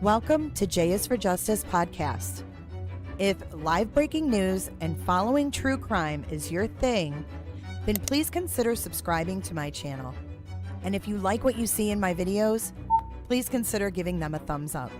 Welcome to J is for Justice podcast. If live breaking news and following true crime is your thing, then please consider subscribing to my channel. And if you like what you see in my videos, please consider giving them a thumbs up.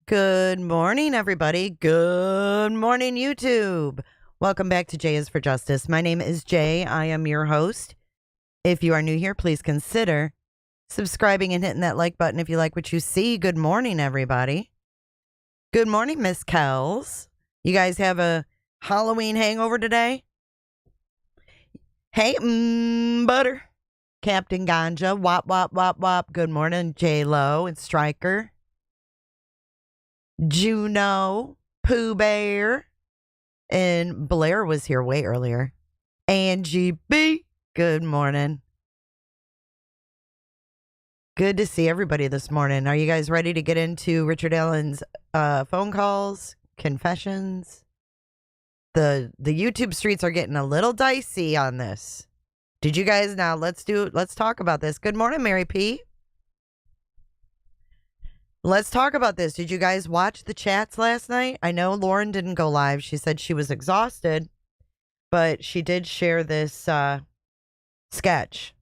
Good morning, everybody. Good morning, YouTube. Welcome back to J is for Justice. My name is Jay. I am your host. If you are new here, please consider subscribing and hitting that like button if you like what you see. Good morning, everybody. Good morning, Miss Kells. You guys have a Halloween hangover today? Hey, butter. Captain Ganja. Wop, wop, wop, wop. Good morning, J-Lo and Stryker. Juno. Pooh Bear. And Blair was here way earlier. Angie B. Good morning. Good to see everybody this morning. Are you guys ready to get into Richard Allen's phone calls, confessions? The YouTube streets are getting a little dicey on this. Did you guys now? Let's talk about this. Good morning, Mary P. Let's talk about this. Did you guys watch the chats last night? I know Lauren didn't go live. She said she was exhausted, but she did share this sketch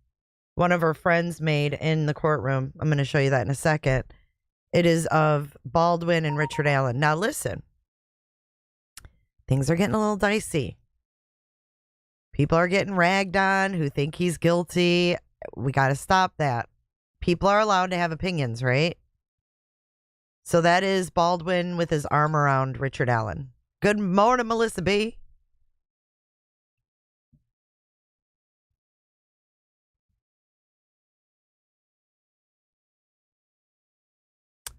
one of her friends made in the courtroom. I'm going to show you that in a second. It is of Baldwin and Richard Allen. Now listen, things are getting a little dicey. People are getting ragged on who think he's guilty. We got to stop that. People are allowed to have opinions, right? So that is Baldwin with his arm around Richard Allen. Good morning, Melissa B.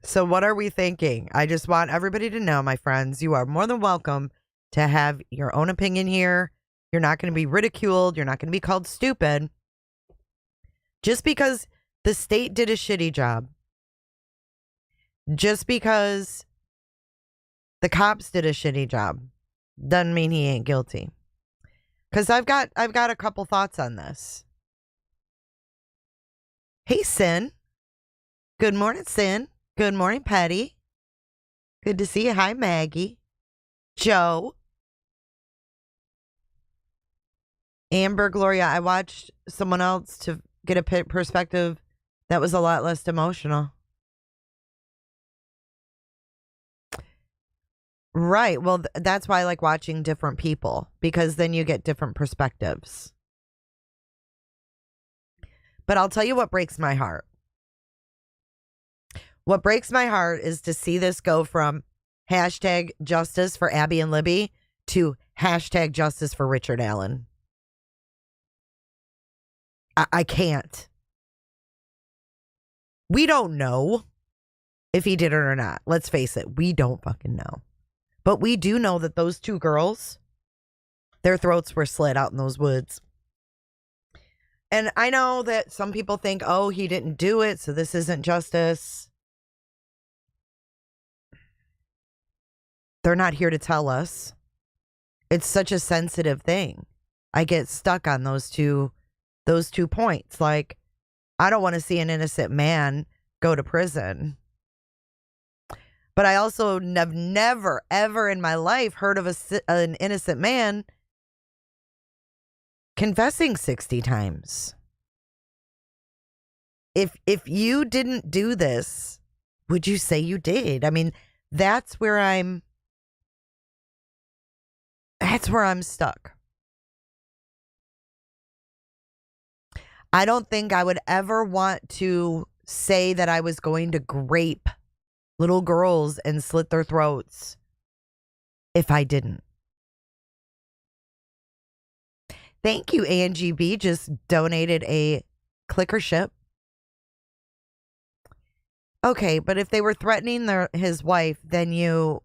So what are we thinking? I just want everybody to know, my friends, you are more than welcome to have your own opinion here. You're not going to be ridiculed. You're not going to be called stupid. Just because the state did a shitty job. Just because the cops did a shitty job doesn't mean he ain't guilty. Because I've got a couple thoughts on this. Hey, Sin. Good morning, Sin. Good morning, Patty. Good to see you. Hi, Maggie. Joe. Amber, Gloria. I watched someone else to get a perspective that was a lot less emotional. Right. Well, that's why I like watching different people, because then you get different perspectives. But I'll tell you what breaks my heart. What breaks my heart is to see this go from hashtag justice for Abby and Libby to hashtag justice for Richard Allen. I can't. We don't know if he did it or not. Let's face it. We don't fucking know. But we do know that those two girls, their throats were slit out in those woods. And I know that some people think, oh, he didn't do it, so this isn't justice. They're not here to tell us. It's such a sensitive thing. I get stuck on those two points. Like, I don't want to see an innocent man go to prison. But I also have never, ever in my life heard of an innocent man confessing 60 times. If you didn't do this, would you say you did? I mean, that's where I'm stuck. I don't think I would ever want to say that I was going to grape little girls and slit their throats if I didn't. Thank you, Angie B. Just donated a clicker ship. Okay, but if they were threatening his wife, then you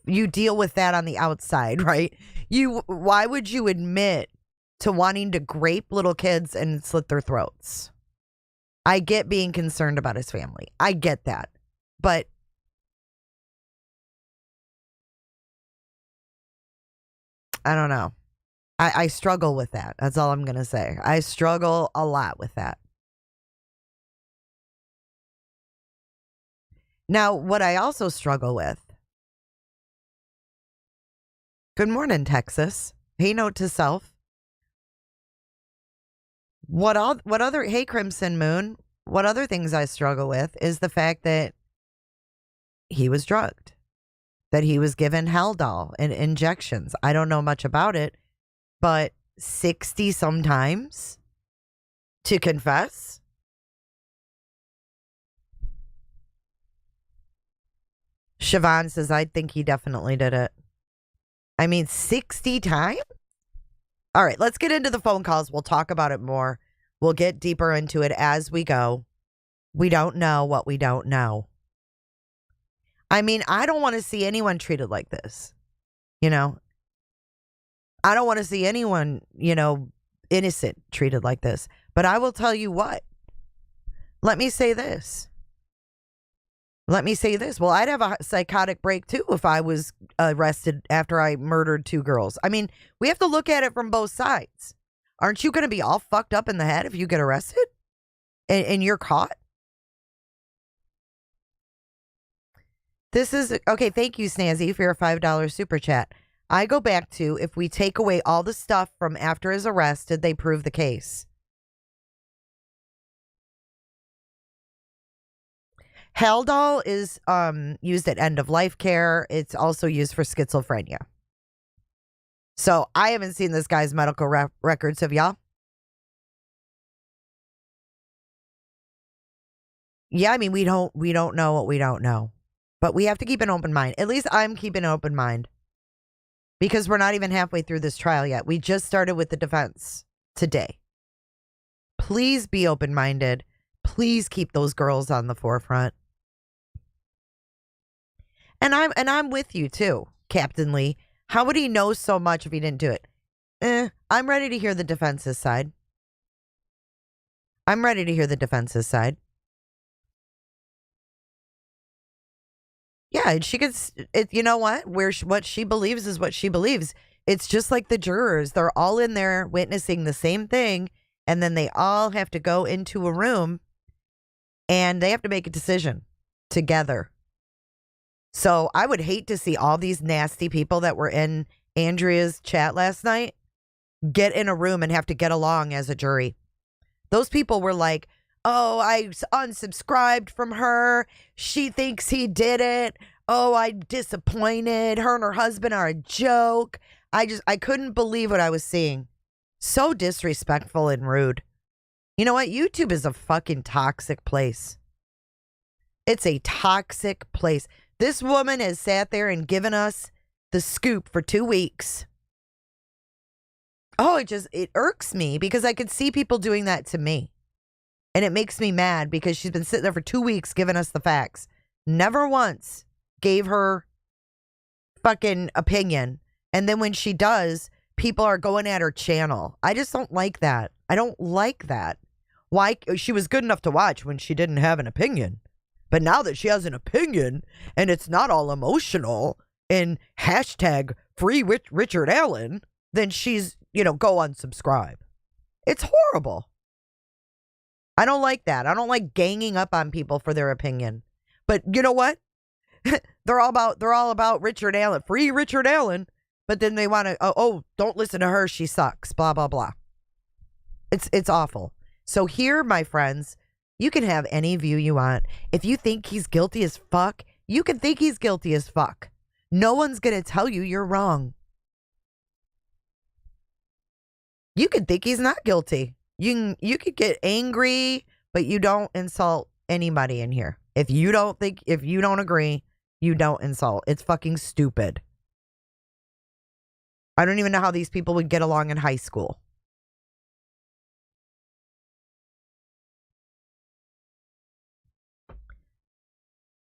deal with that on the outside, right? Why would you admit to wanting to grape little kids and slit their throats? I get being concerned about his family. I get that. But I don't know. I struggle with that. That's all I'm going to say. I struggle a lot with that. Now, what I also struggle with. Good morning, Texas. Hey, note to self. What other, hey, Crimson Moon, what other things I struggle with is the fact that he was drugged, that he was given Haldol and injections. I don't know much about it, but 60 sometimes to confess. Siobhan says, I think he definitely did it. I mean, 60 times? All right, let's get into the phone calls. We'll talk about it more. We'll get deeper into it as we go. We don't know what we don't know. I mean, I don't want to see anyone treated like this. You know, I don't want to see anyone, innocent treated like this. But I will tell you what. Let me say this. Well, I'd have a psychotic break too if I was arrested after I murdered 2 girls. I mean, we have to look at it from both sides. Aren't you going to be all fucked up in the head if you get arrested and you're caught? This is, okay, thank you, Snazzy, for your $5 super chat. I go back to, if we take away all the stuff from after his arrest, did they prove the case? Haldol is used at end-of-life care. It's also used for schizophrenia. So I haven't seen this guy's medical records. Have y'all? Yeah, I mean, we don't know what we don't know. But we have to keep an open mind. At least I'm keeping an open mind. Because we're not even halfway through this trial yet. We just started with the defense today. Please be open-minded. Please keep those girls on the forefront. And I'm with you too, Captain Lee. How would he know so much if he didn't do it? I'm ready to hear the defense's side. Yeah, and she could. You know what? What she believes is what she believes. It's just like the jurors. They're all in there witnessing the same thing, and then they all have to go into a room, and they have to make a decision together. So I would hate to see all these nasty people that were in Andrea's chat last night get in a room and have to get along as a jury. Those people were like, oh, I unsubscribed from her. She thinks he did it. Oh, I'm disappointed. Her and her husband are a joke. I couldn't believe what I was seeing. So disrespectful and rude. You know what? YouTube is a fucking toxic place. It's a toxic place. This woman has sat there and given us the scoop for 2 weeks. Oh, it irks me because I could see people doing that to me. And it makes me mad because she's been sitting there for 2 weeks giving us the facts. Never once gave her fucking opinion. And then when she does, people are going at her channel. I just don't like that. I don't like that. Why? She was good enough to watch when she didn't have an opinion. But now that she has an opinion and it's not all emotional and hashtag free Richard Allen, then she's, go unsubscribe. It's horrible. I don't like that. I don't like ganging up on people for their opinion. But you know what? They're all about Richard Allen, free Richard Allen. But then they want to, don't listen to her. She sucks. Blah, blah, blah. It's awful. So here, my friends, you can have any view you want. If you think he's guilty as fuck, you can think he's guilty as fuck. No one's going to tell you you're wrong. You can think he's not guilty. You could get angry, but you don't insult anybody in here. If you don't agree, you don't insult. It's fucking stupid. I don't even know how these people would get along in high school.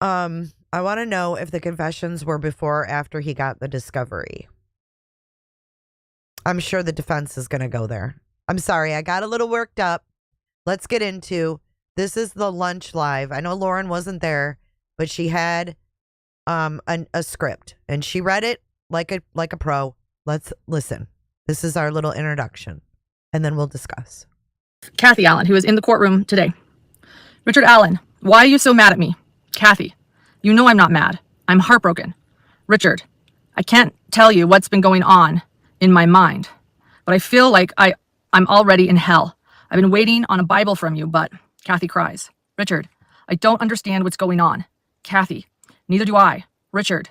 I want to know if the confessions were before or after he got the discovery. I'm sure the defense is going to go there. I'm sorry, I got a little worked up. Let's get into, this is the lunch live. I know Lauren wasn't there, but she had a script and she read it like a pro. Let's listen. This is our little introduction, and then we'll discuss. Kathy Allen, who is in the courtroom today. Richard Allen, why are you so mad at me? Kathy, you know I'm not mad. I'm heartbroken. Richard, I can't tell you what's been going on in my mind, but I feel like I'm already in hell. I've been waiting on a Bible from you, but Kathy cries. Richard, I don't understand what's going on. Kathy, neither do I. Richard,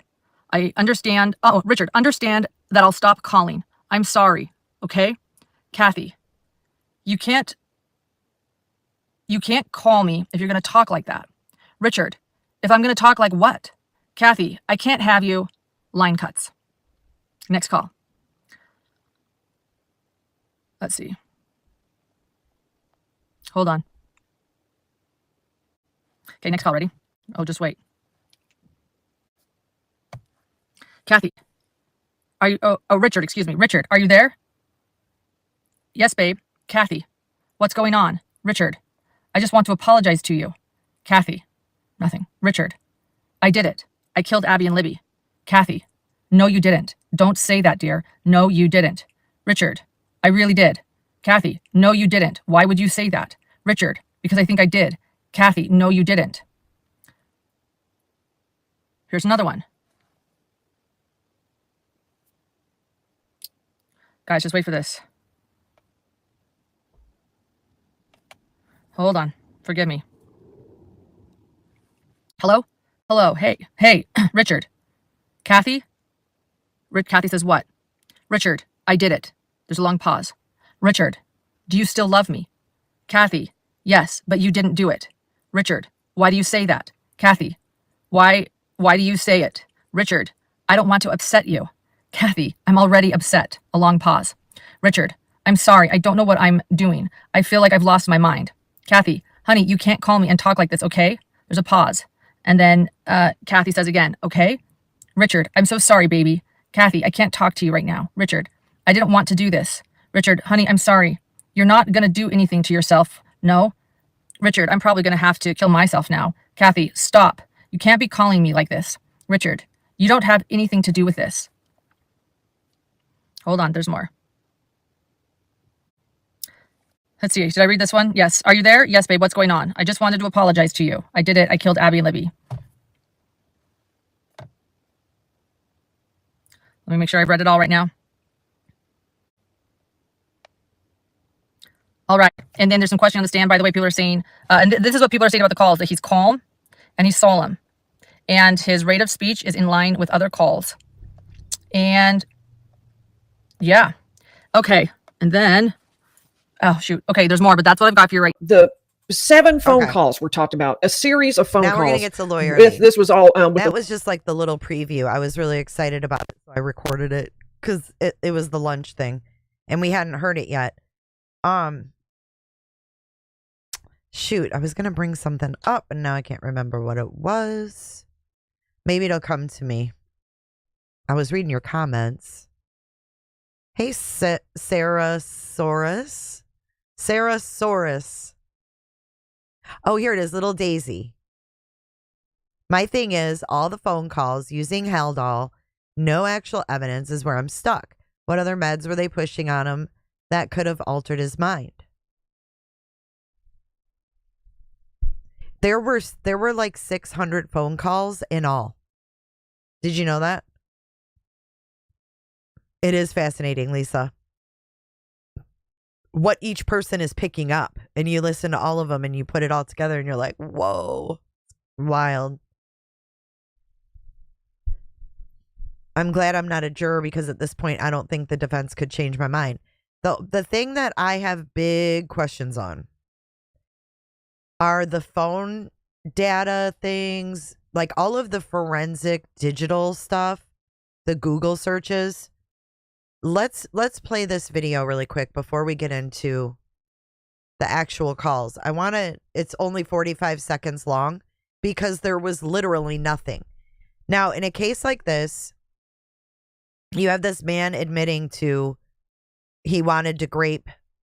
I understand. Oh, Richard, understand that I'll stop calling. I'm sorry, okay? Kathy, you can't call me if you're going to talk like that. Richard, if I'm going to talk like what? Kathy, I can't have you. Line cuts. Next call. Let's see. Hold on. Okay, next call. Ready? Oh, just wait. Kathy, are you? Oh, Richard, excuse me. Richard, are you there? Yes, babe. Kathy, what's going on? Richard, I just want to apologize to you. Kathy, nothing. Richard, I did it. I killed Abby and Libby. Kathy, no, you didn't. Don't say that, dear. No, you didn't. Richard, I really did. Kathy, no, you didn't. Why would you say that? Richard, because I think I did. Kathy, no, you didn't. Here's another one. Guys, just wait for this. Hold on. Forgive me. Hello? Hello. Hey, Richard. Kathy? Kathy says what? Richard, I did it. There's a long pause. Richard, do you still love me? Kathy, yes, but you didn't do it. Richard, why do you say that? Kathy, why do you say it? Richard, I don't want to upset you. Kathy, I'm already upset. A long pause. Richard, I'm sorry. I don't know what I'm doing. I feel like I've lost my mind. Kathy, honey, you can't call me and talk like this, okay? There's a pause. And then Kathy says again, okay? Richard, I'm so sorry, baby. Kathy, I can't talk to you right now. Richard, I didn't want to do this. Richard, honey, I'm sorry. You're not going to do anything to yourself. No? Richard, I'm probably going to have to kill myself now. Kathy, stop. You can't be calling me like this. Richard, you don't have anything to do with this. Hold on, there's more. Let's see, did I read this one? Yes. Are you there? Yes, babe, what's going on? I just wanted to apologize to you. I did it. I killed Abby and Libby. Let me make sure I've read it all right now. All right. And then there's some question on the stand, by the way. People are saying, and this is what people are saying about the calls, that he's calm and he's solemn. And his rate of speech is in line with other calls. And yeah. Okay. And then, oh, shoot. Okay, there's more, but that's what I've got for you right. The 7 phone calls were talked about, a series of phone calls. Now we're going to get to lawyer. This was all. That was just like the little preview. I was really excited about it, so I recorded it because it was the lunch thing, and we hadn't heard it yet. Shoot, I was going to bring something up, and now I can't remember what it was. Maybe it'll come to me. I was reading your comments. Hey, Sarah Saurus. Oh, here it is, little Daisy. My thing is, all the phone calls using Haldol, no actual evidence is where I'm stuck. What other meds were they pushing on him that could have altered his mind? There were like 600 phone calls in all. Did you know that? It is fascinating, Lisa. What each person is picking up, and you listen to all of them and you put it all together and you're like, whoa, wild. I'm glad I'm not a juror because at this point I don't think the defense could change my mind. The thing that I have big questions on are the phone data things, like all of the forensic digital stuff, the Google searches. Let's play this video really quick before we get into the actual calls. It's only 45 seconds long because there was literally nothing. Now, in a case like this, you have this man admitting to he wanted to grape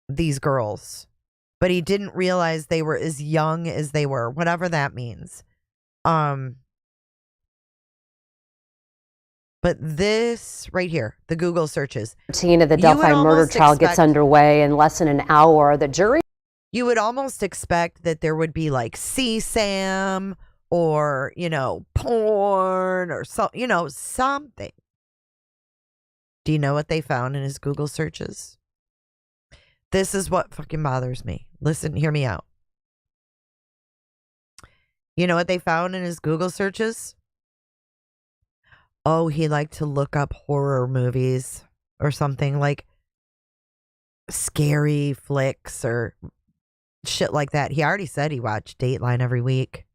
these girls, but he didn't realize they were as young as they were, whatever that means. But this right here, the Google searches. Routine of the Delphi murder trial gets underway in less than an hour. The jury. You would almost expect that there would be like CSAM or, porn or something. Do you know what they found in his Google searches? This is what fucking bothers me. Listen, hear me out. You know what they found in his Google searches? Oh, he liked to look up horror movies or something, like scary flicks or shit like that. He already said he watched Dateline every week.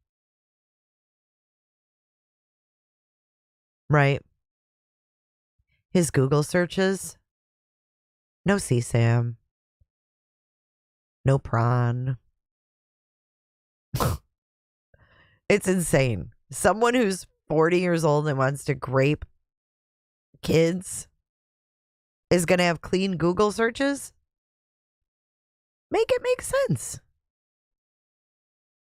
Right. His Google searches. No CSAM. No prawn. It's insane. Someone who's 40 years old and wants to grape kids is going to have clean Google searches? Make it make sense.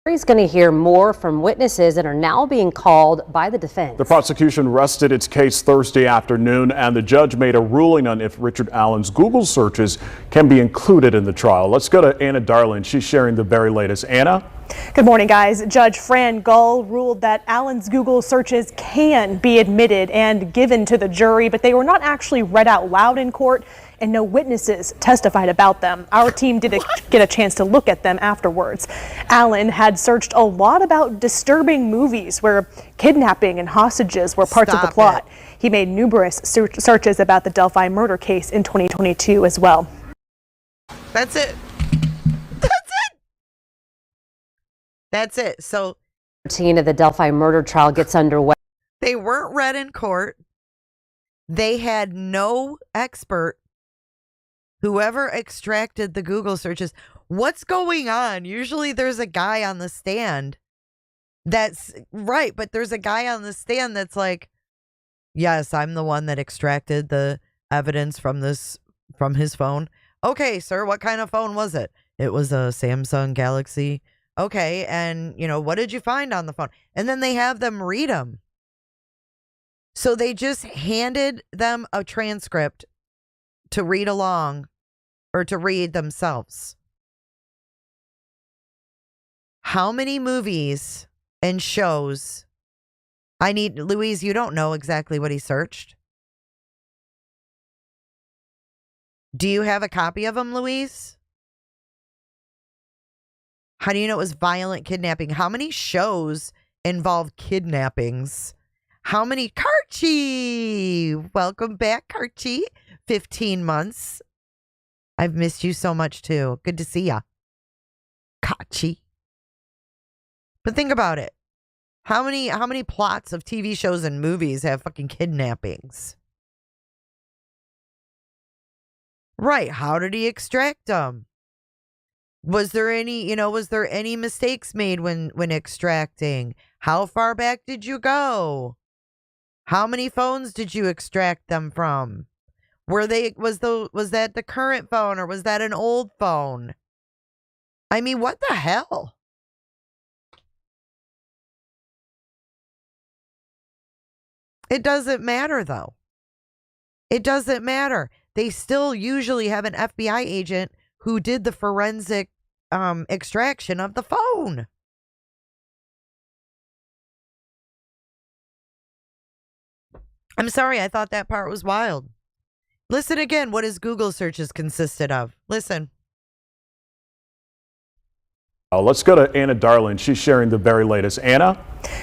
He's going to hear more from witnesses that are now being called by the defense. The prosecution rested its case Thursday afternoon, and the judge made a ruling on if Richard Allen's Google searches can be included in the trial. Let's go to Anna Darling. She's sharing the very latest. Anna? Good morning, guys. Judge Fran Gull ruled that Allen's Google searches can be admitted and given to the jury, but they were not actually read out loud in court, and no witnesses testified about them. Our team did get a chance to look at them afterwards. Allen had searched a lot about disturbing movies where kidnapping and hostages were parts of the plot. He made numerous searches about the Delphi murder case in 2022 as well. That's it. That's it. So, routine of the Delphi murder trial gets underway. They weren't read in court. They had no expert. Whoever extracted the Google searches. What's going on? Usually there's a guy on the stand. That's right. But there's a guy on the stand that's like, yes, I'm the one that extracted the evidence from his phone. Okay, sir, what kind of phone was it? It was a Samsung Galaxy. Okay, and, what did you find on the phone? And then they have them read them. So they just handed them a transcript to read along or to read themselves. How many movies and shows? Louise, you don't know exactly what he searched. Do you have a copy of them, Louise? How do you know it was violent kidnapping? How many shows involve kidnappings? How many? Karchi! Welcome back, Karchi. 15 months. I've missed you so much, too. Good to see ya. Karchi. But think about it. How many plots of TV shows and movies have fucking kidnappings? Right. How did he extract them? Was there any mistakes made when extracting? How far back did you go? How many phones did you extract them from? Was that the current phone or was that an old phone? I mean, what the hell? It doesn't matter though. It doesn't matter. They still usually have an FBI agent who did the forensic extraction of the phone. I'm sorry, I thought that part was wild. Listen again, what his Google searches consisted of. Listen. Let's go to Anna Darling. She's sharing the very latest. Anna?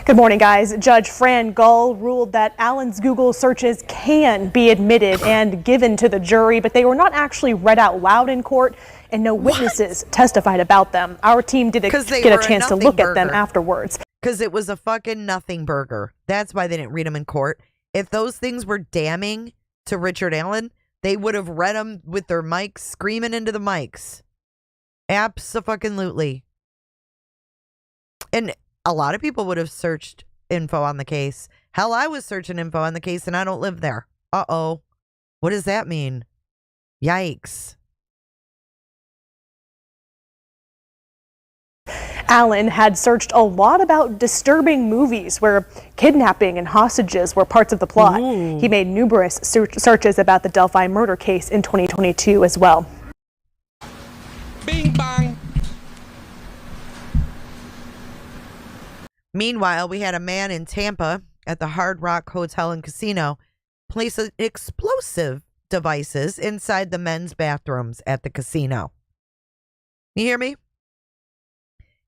Good morning, guys. Judge Fran Gull ruled that Allen's Google searches can be admitted and given to the jury, but they were not actually read out loud in court, and no witnesses testified about them. Our team did get a chance to look at them afterwards. Because it was a fucking nothing burger. That's why they didn't read them in court. If those things were damning to Richard Allen, they would have read them with their mics screaming into the mics. Abso-fucking-lutely. And a lot of people would have searched info on the case. Hell, I was searching info on the case and I don't live there. Uh-oh. What does that mean? Yikes. Allen had searched a lot about disturbing movies where kidnapping and hostages were parts of the plot. He made numerous searches about the Delphi murder case in 2022 as well. Bing bang. Meanwhile, we had a man in Tampa at the Hard Rock Hotel and Casino place explosive devices inside the men's bathrooms at the casino. You hear me?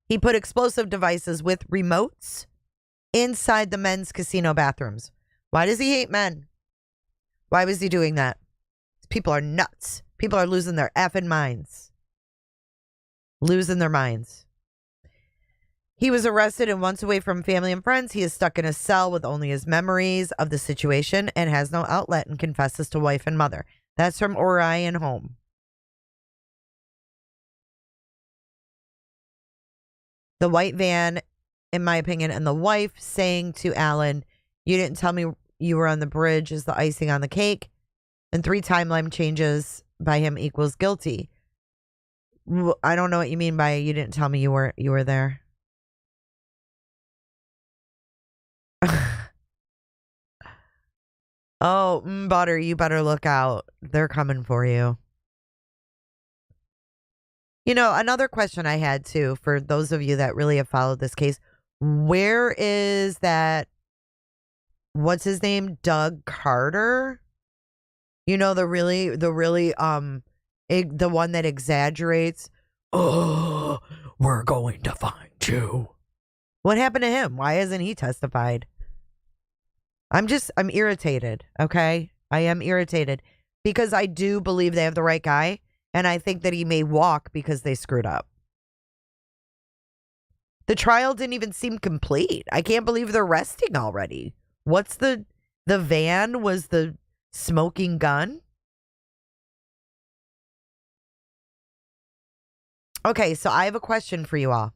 He put explosive devices with remotes inside the men's casino bathrooms. Why does he hate men? Why was he doing that? People are nuts. People are losing their effing minds. Losing their minds. He was arrested and once away from family and friends. He is stuck in a cell with only his memories of the situation and has no outlet and confesses to wife and mother. That's from Orion Home. The white van, in my opinion, and the wife saying to Allen, "You didn't tell me you were on the bridge," is the icing on the cake. And 3 timeline changes by him equals guilty. I don't know what you mean by "you didn't tell me you were there." Oh, butter, you better look out. They're coming for you. You know, another question I had too, for those of you that really have followed this case, where is that, what's his name? Doug Carter? You know, the one that exaggerates. "Oh, we're going to find you." What happened to him? Why hasn't he testified? I'm irritated, okay? I am irritated because I do believe they have the right guy, and I think that he may walk because they screwed up. The trial didn't even seem complete. I can't believe they're resting already. What's the van was the smoking gun? Okay, so I have a question for you all.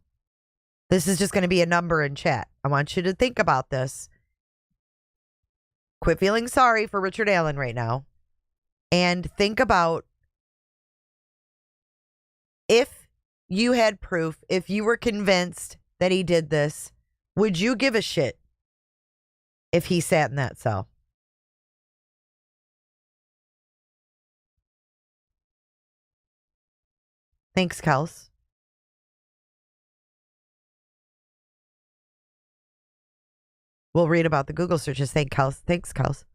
This is just going to be a number in chat. I want you to think about this. Quit feeling sorry for Richard Allen right now. And think about, if you had proof, if you were convinced that he did this, would you give a shit if he sat in that cell? Thanks, Kels. We'll read about the Google searches. Thanks, Kels.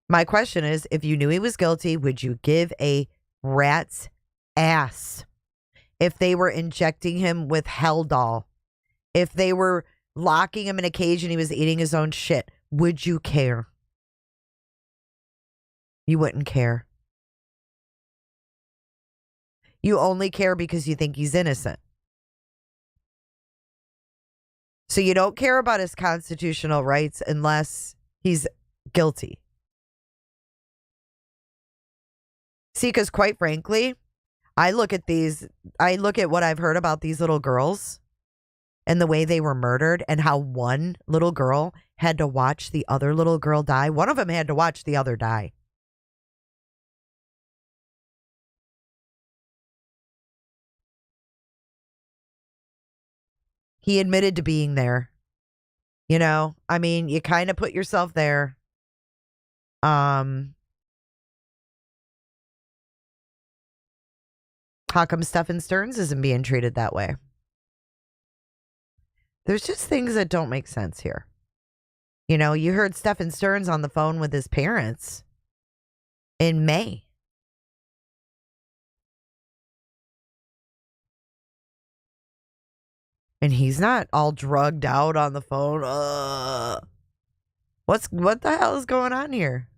My question is, if you knew he was guilty, would you give a rat's ass if they were injecting him with Haldol? If they were locking him in a cage and he was eating his own shit, would you care? You wouldn't care. You only care because you think he's innocent. So you don't care about his constitutional rights unless he's guilty. See, because quite frankly, I look at what I've heard about these little girls and the way they were murdered and how one little girl had to watch the other little girl die. One of them had to watch the other die. He admitted to being there. You know, I mean, you kind of put yourself there. How come Stephen Stearns isn't being treated that way? There's just things that don't make sense here. You know, you heard Stephen Stearns on the phone with his parents in May. And he's not all drugged out on the phone. What the hell is going on here?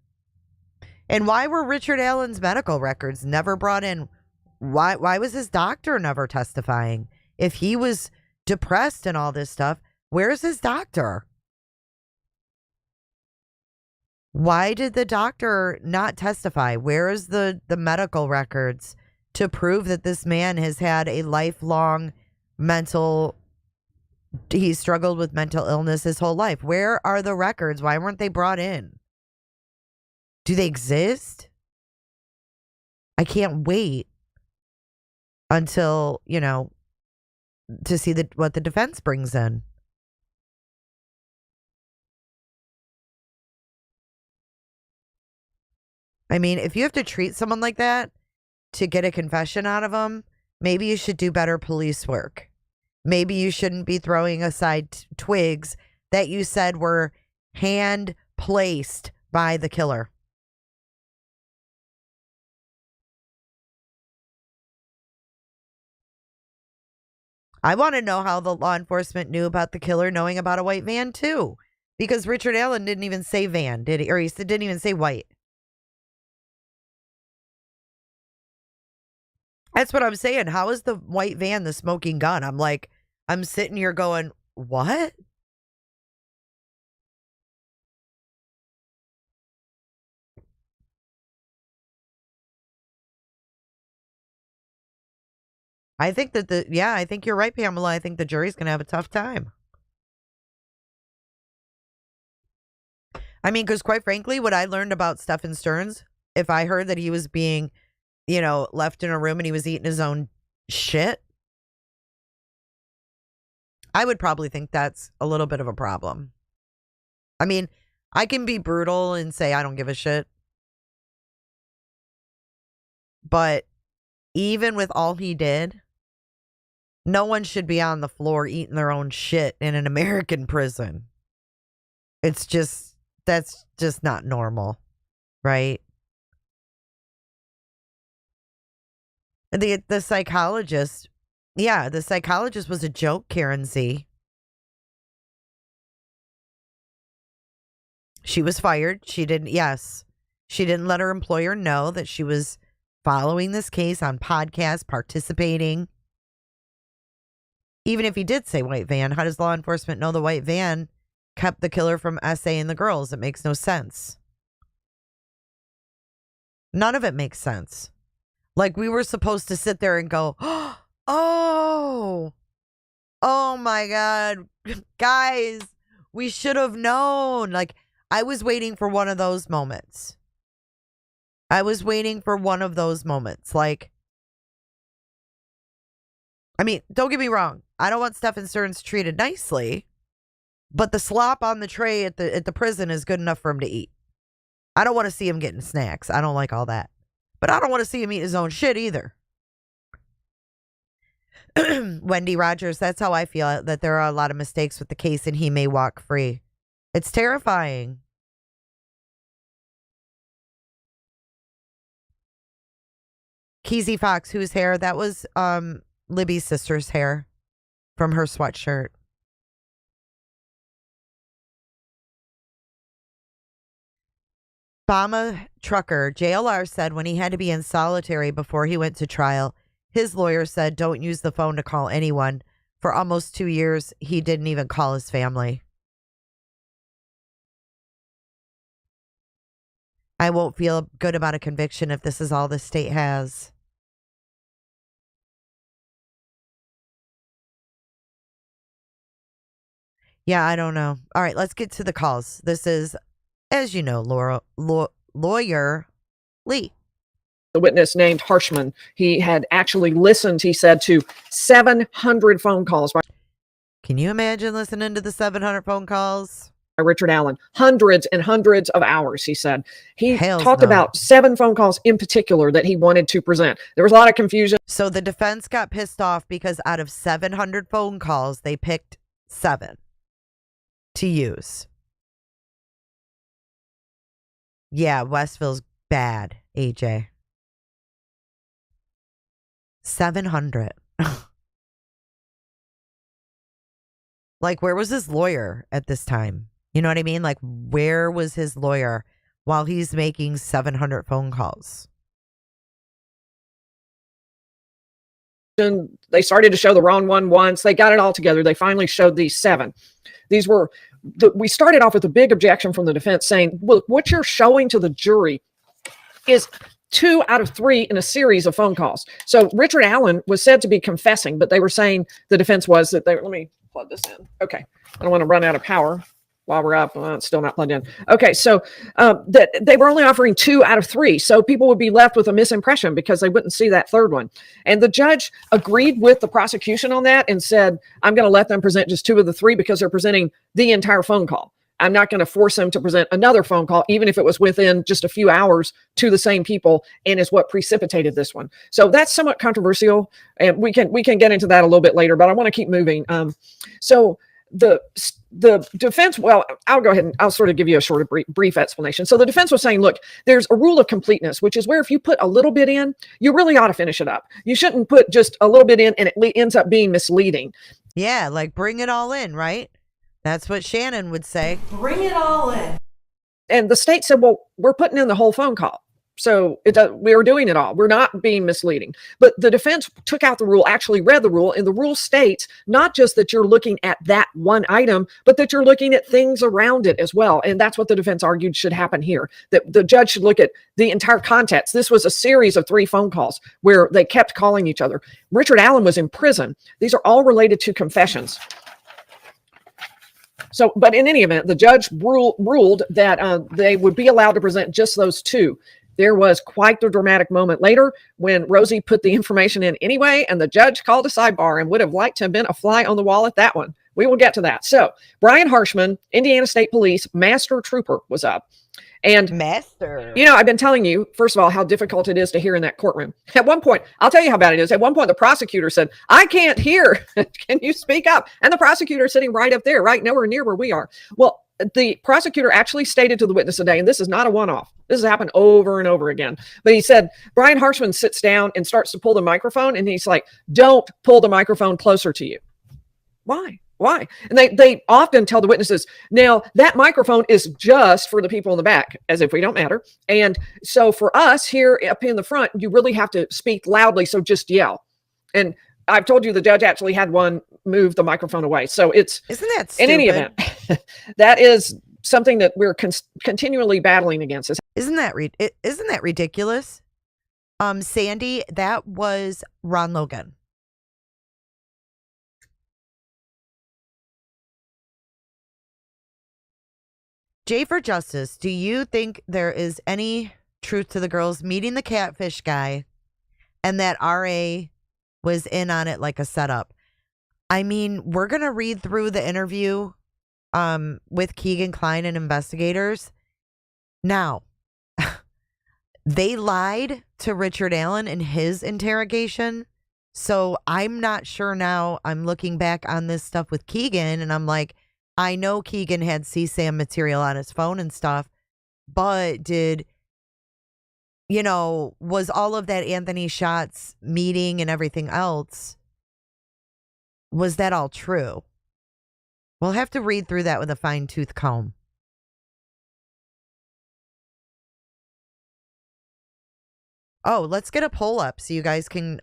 And why were Richard Allen's medical records never brought in? Why was his doctor never testifying? If he was depressed and all this stuff, where's his doctor? Why did the doctor not testify? Where is the medical records to prove that this man has had a lifelong he struggled with mental illness his whole life? Where are the records? Why weren't they brought in? Do they exist? I can't wait until, to see what the defense brings in. I mean, if you have to treat someone like that to get a confession out of them, maybe you should do better police work. Maybe you shouldn't be throwing aside twigs that you said were hand placed by the killer. I want to know how the law enforcement knew about the killer knowing about a white van too. Because Richard Allen didn't even say van, did he? Or he didn't even say white. That's what I'm saying. How is the white van the smoking gun? I'm sitting here going, what? I think that I think you're right, Pamela. I think the jury's going to have a tough time. I mean, because quite frankly, what I learned about Stephen Stearns, if I heard that he was being, left in a room and he was eating his own shit, I would probably think that's a little bit of a problem. I mean, I can be brutal and say I don't give a shit. But even with all he did, no one should be on the floor eating their own shit in an American prison. That's just not normal, right? The psychologist, the psychologist was a joke, Karen Z. She was fired. She didn't let her employer know that she was following this case on podcasts, participating. Even if he did say white van, how does law enforcement know the white van kept the killer from essaying the girls? It makes no sense. None of it makes sense. Like, we were supposed to sit there and go, oh my God, guys, we should have known. Like, I was waiting for one of those moments. Like, I mean, don't get me wrong. I don't want Stephen Stearns treated nicely, but the slop on the tray at the prison is good enough for him to eat. I don't want to see him getting snacks. I don't like all that. But I don't want to see him eat his own shit either. Wendy Rogers, that's how I feel, that there are a lot of mistakes with the case and he may walk free. It's terrifying. Keezy Fox, whose hair? That was Libby's sister's hair from her sweatshirt. Bama Trucker, JLR said when he had to be in solitary before he went to trial, his lawyer said don't use the phone to call anyone. For almost 2 years, he didn't even call his family. I won't feel good about a conviction if this is all the state has. Yeah, I don't know. All right, let's get to the calls. This is, as you know, lawyer Lee. The witness named Harshman, he had actually listened, he said, to 700 phone calls by Can you imagine listening to the 700 phone calls? Richard Allen. Hundreds and hundreds of hours, he said. He Hells talked no. about 7 phone calls in particular that he wanted to present. There was a lot of confusion. So the defense got pissed off because out of 700 phone calls, they picked 7 to use. Yeah, Westville's bad, AJ. 700. Like, where was his lawyer at this time? You know what I mean? Like, where was his lawyer while he's making 700 phone calls? They started to show the wrong one once. They got it all together. They finally showed these 7. These were, we started off with a big objection from the defense saying, look, what you're showing to the jury is 2 out of 3 in a series of phone calls. So Richard Allen was said to be confessing, but they were saying the defense was that let me plug this in. Okay. I don't want to run out of power. while we're up. Well, it's still not plugged in. Okay, so that they were only offering 2 out of 3. So people would be left with a misimpression because they wouldn't see that third one. And the judge agreed with the prosecution on that and said, I'm going to let them present just 2 of the 3 because they're presenting the entire phone call. I'm not going to force them to present another phone call, even if it was within just a few hours, to the same people, and is what precipitated this one. So that's somewhat controversial, and we can get into that a little bit later, but I want to keep moving. So the defense, well, I'll go ahead and I'll sort of give you a short of brief explanation. So the defense was saying, look, there's a rule of completeness, which is where if you put a little bit in, you really ought to finish it up. You shouldn't put just a little bit in and it ends up being misleading. Yeah, like bring it all in, right? That's what Shannon would say. Bring it all in. And the state said, well, we're putting in the whole phone call. So we were doing it all. We're not being misleading. But the defense took out the rule, actually read the rule, and the rule states not just that you're looking at that one item, but that you're looking at things around it as well. And that's what the defense argued should happen here, that the judge should look at the entire context. This was a series of 3 phone calls where they kept calling each other. Richard Allen was in prison. These are all related to confessions. So, but in any event, the judge ruled that they would be allowed to present just those 2. There was quite the dramatic moment later when Rosie put the information in anyway, and the judge called a sidebar and would have liked to have been a fly on the wall at that one. We will get to that. So, Brian Harshman, Indiana State Police Master Trooper, was up. And Master, you know, I've been telling you, first of all, how difficult it is to hear in that courtroom. At one point, I'll tell you how bad it is. At one point, the prosecutor said, I can't hear. Can you speak up? And the prosecutor is sitting right up there, right nowhere near where we are. Well, the prosecutor actually stated to the witness today, and this is not a one-off. This has happened over and over again. But he said, Brian Harshman sits down and starts to pull the microphone, and he's like, don't pull the microphone closer to you. Why? Why? And they often tell the witnesses, now that microphone is just for the people in the back, as if we don't matter. And so for us here up in the front, you really have to speak loudly. So just yell. And I've told you the judge actually had one move the microphone away. So isn't that stupid? In any event, that is something that we're continually battling against. Isn't that ridiculous? Sandy, that was Ron Logan. Jay for Justice, do you think there is any truth to the girls meeting the catfish guy and that RA was in on it like a setup? I mean, we're going to read through the interview with Keegan Kline and investigators. Now, they lied to Richard Allen in his interrogation. So I'm not sure now. I'm looking back on this stuff with Keegan and I'm like, I know Keegan had CSAM material on his phone and stuff, but was all of that Anthony Schatz meeting and everything else, was that all true? We'll have to read through that with a fine-tooth comb. Oh, let's get a poll up so you guys can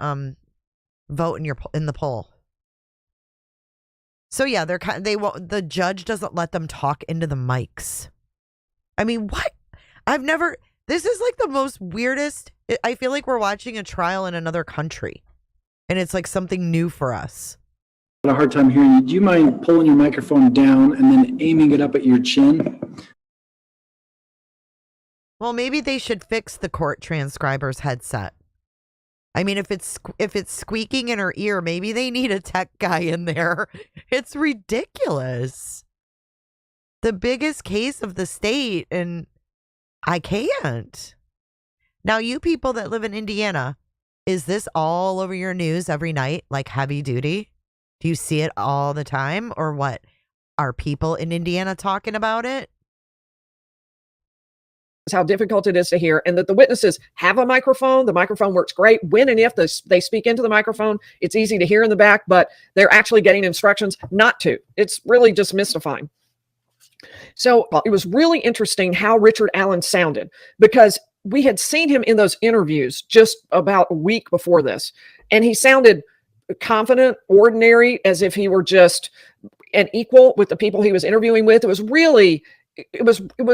vote in the poll. So yeah, the judge doesn't let them talk into the mics. I mean, what? This is like the most weirdest. I feel like we're watching a trial in another country and it's like something new for us. I had a hard time hearing you. Do you mind pulling your microphone down and then aiming it up at your chin? Well, maybe they should fix the court transcriber's headset. I mean, if it's squeaking in her ear, maybe they need a tech guy in there. It's ridiculous. The biggest case of the state, and I can't. Now, you people that live in Indiana, is this all over your news every night, like heavy duty? Do you see it all the time, or what? Are people in Indiana talking about it? How difficult it is to hear, and that the witnesses have a microphone. The microphone works great when and if they speak into the microphone. It's easy to hear in the back, but they're actually getting instructions not to. It's really just mystifying. So it was really interesting how Richard Allen sounded, because we had seen him in those interviews just about a week before this, and he sounded confident, ordinary, as if he were just an equal with the people he was interviewing with. It was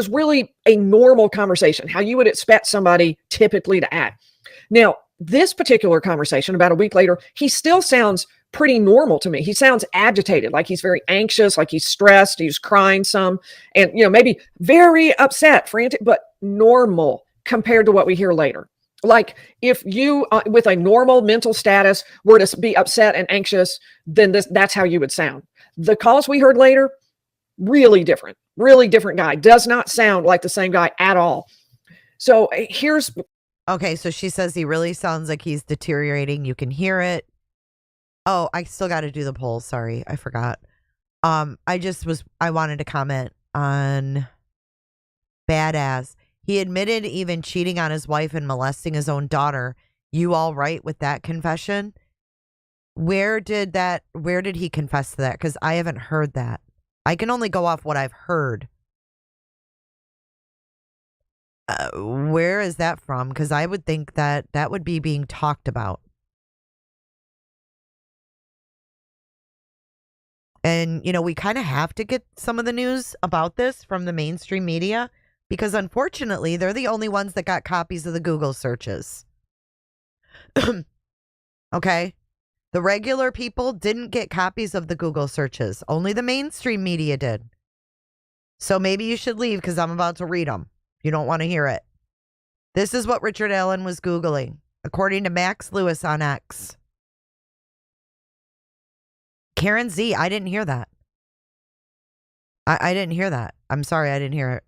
really a normal conversation, how you would expect somebody typically to act. Now, this particular conversation, about a week later, he still sounds pretty normal to me. He sounds agitated, like he's very anxious, like he's stressed, he's crying some, and maybe very upset, frantic, but normal compared to what we hear later. Like if you, with a normal mental status, were to be upset and anxious, then that's how you would sound. The calls we heard later, really different guy. Does not sound like the same guy at all. So here's. Okay, so she says he really sounds like he's deteriorating. You can hear it. Oh, I still got to do the poll. Sorry, I forgot. I wanted to comment on Badass. He admitted even cheating on his wife and molesting his own daughter. You all right with that confession? Where did he confess to that? Because I haven't heard that. I can only go off what I've heard. Where is that from? Because I would think that would be being talked about. And, we kind of have to get some of the news about this from the mainstream media because, unfortunately, they're the only ones that got copies of the Google searches. Okay? The regular people didn't get copies of the Google searches. Only the mainstream media did. So maybe you should leave because I'm about to read them. You don't want to hear it. This is what Richard Allen was Googling, according to Max Lewis on X. Karen Z, I didn't hear that. I didn't hear that. I'm sorry, I didn't hear it.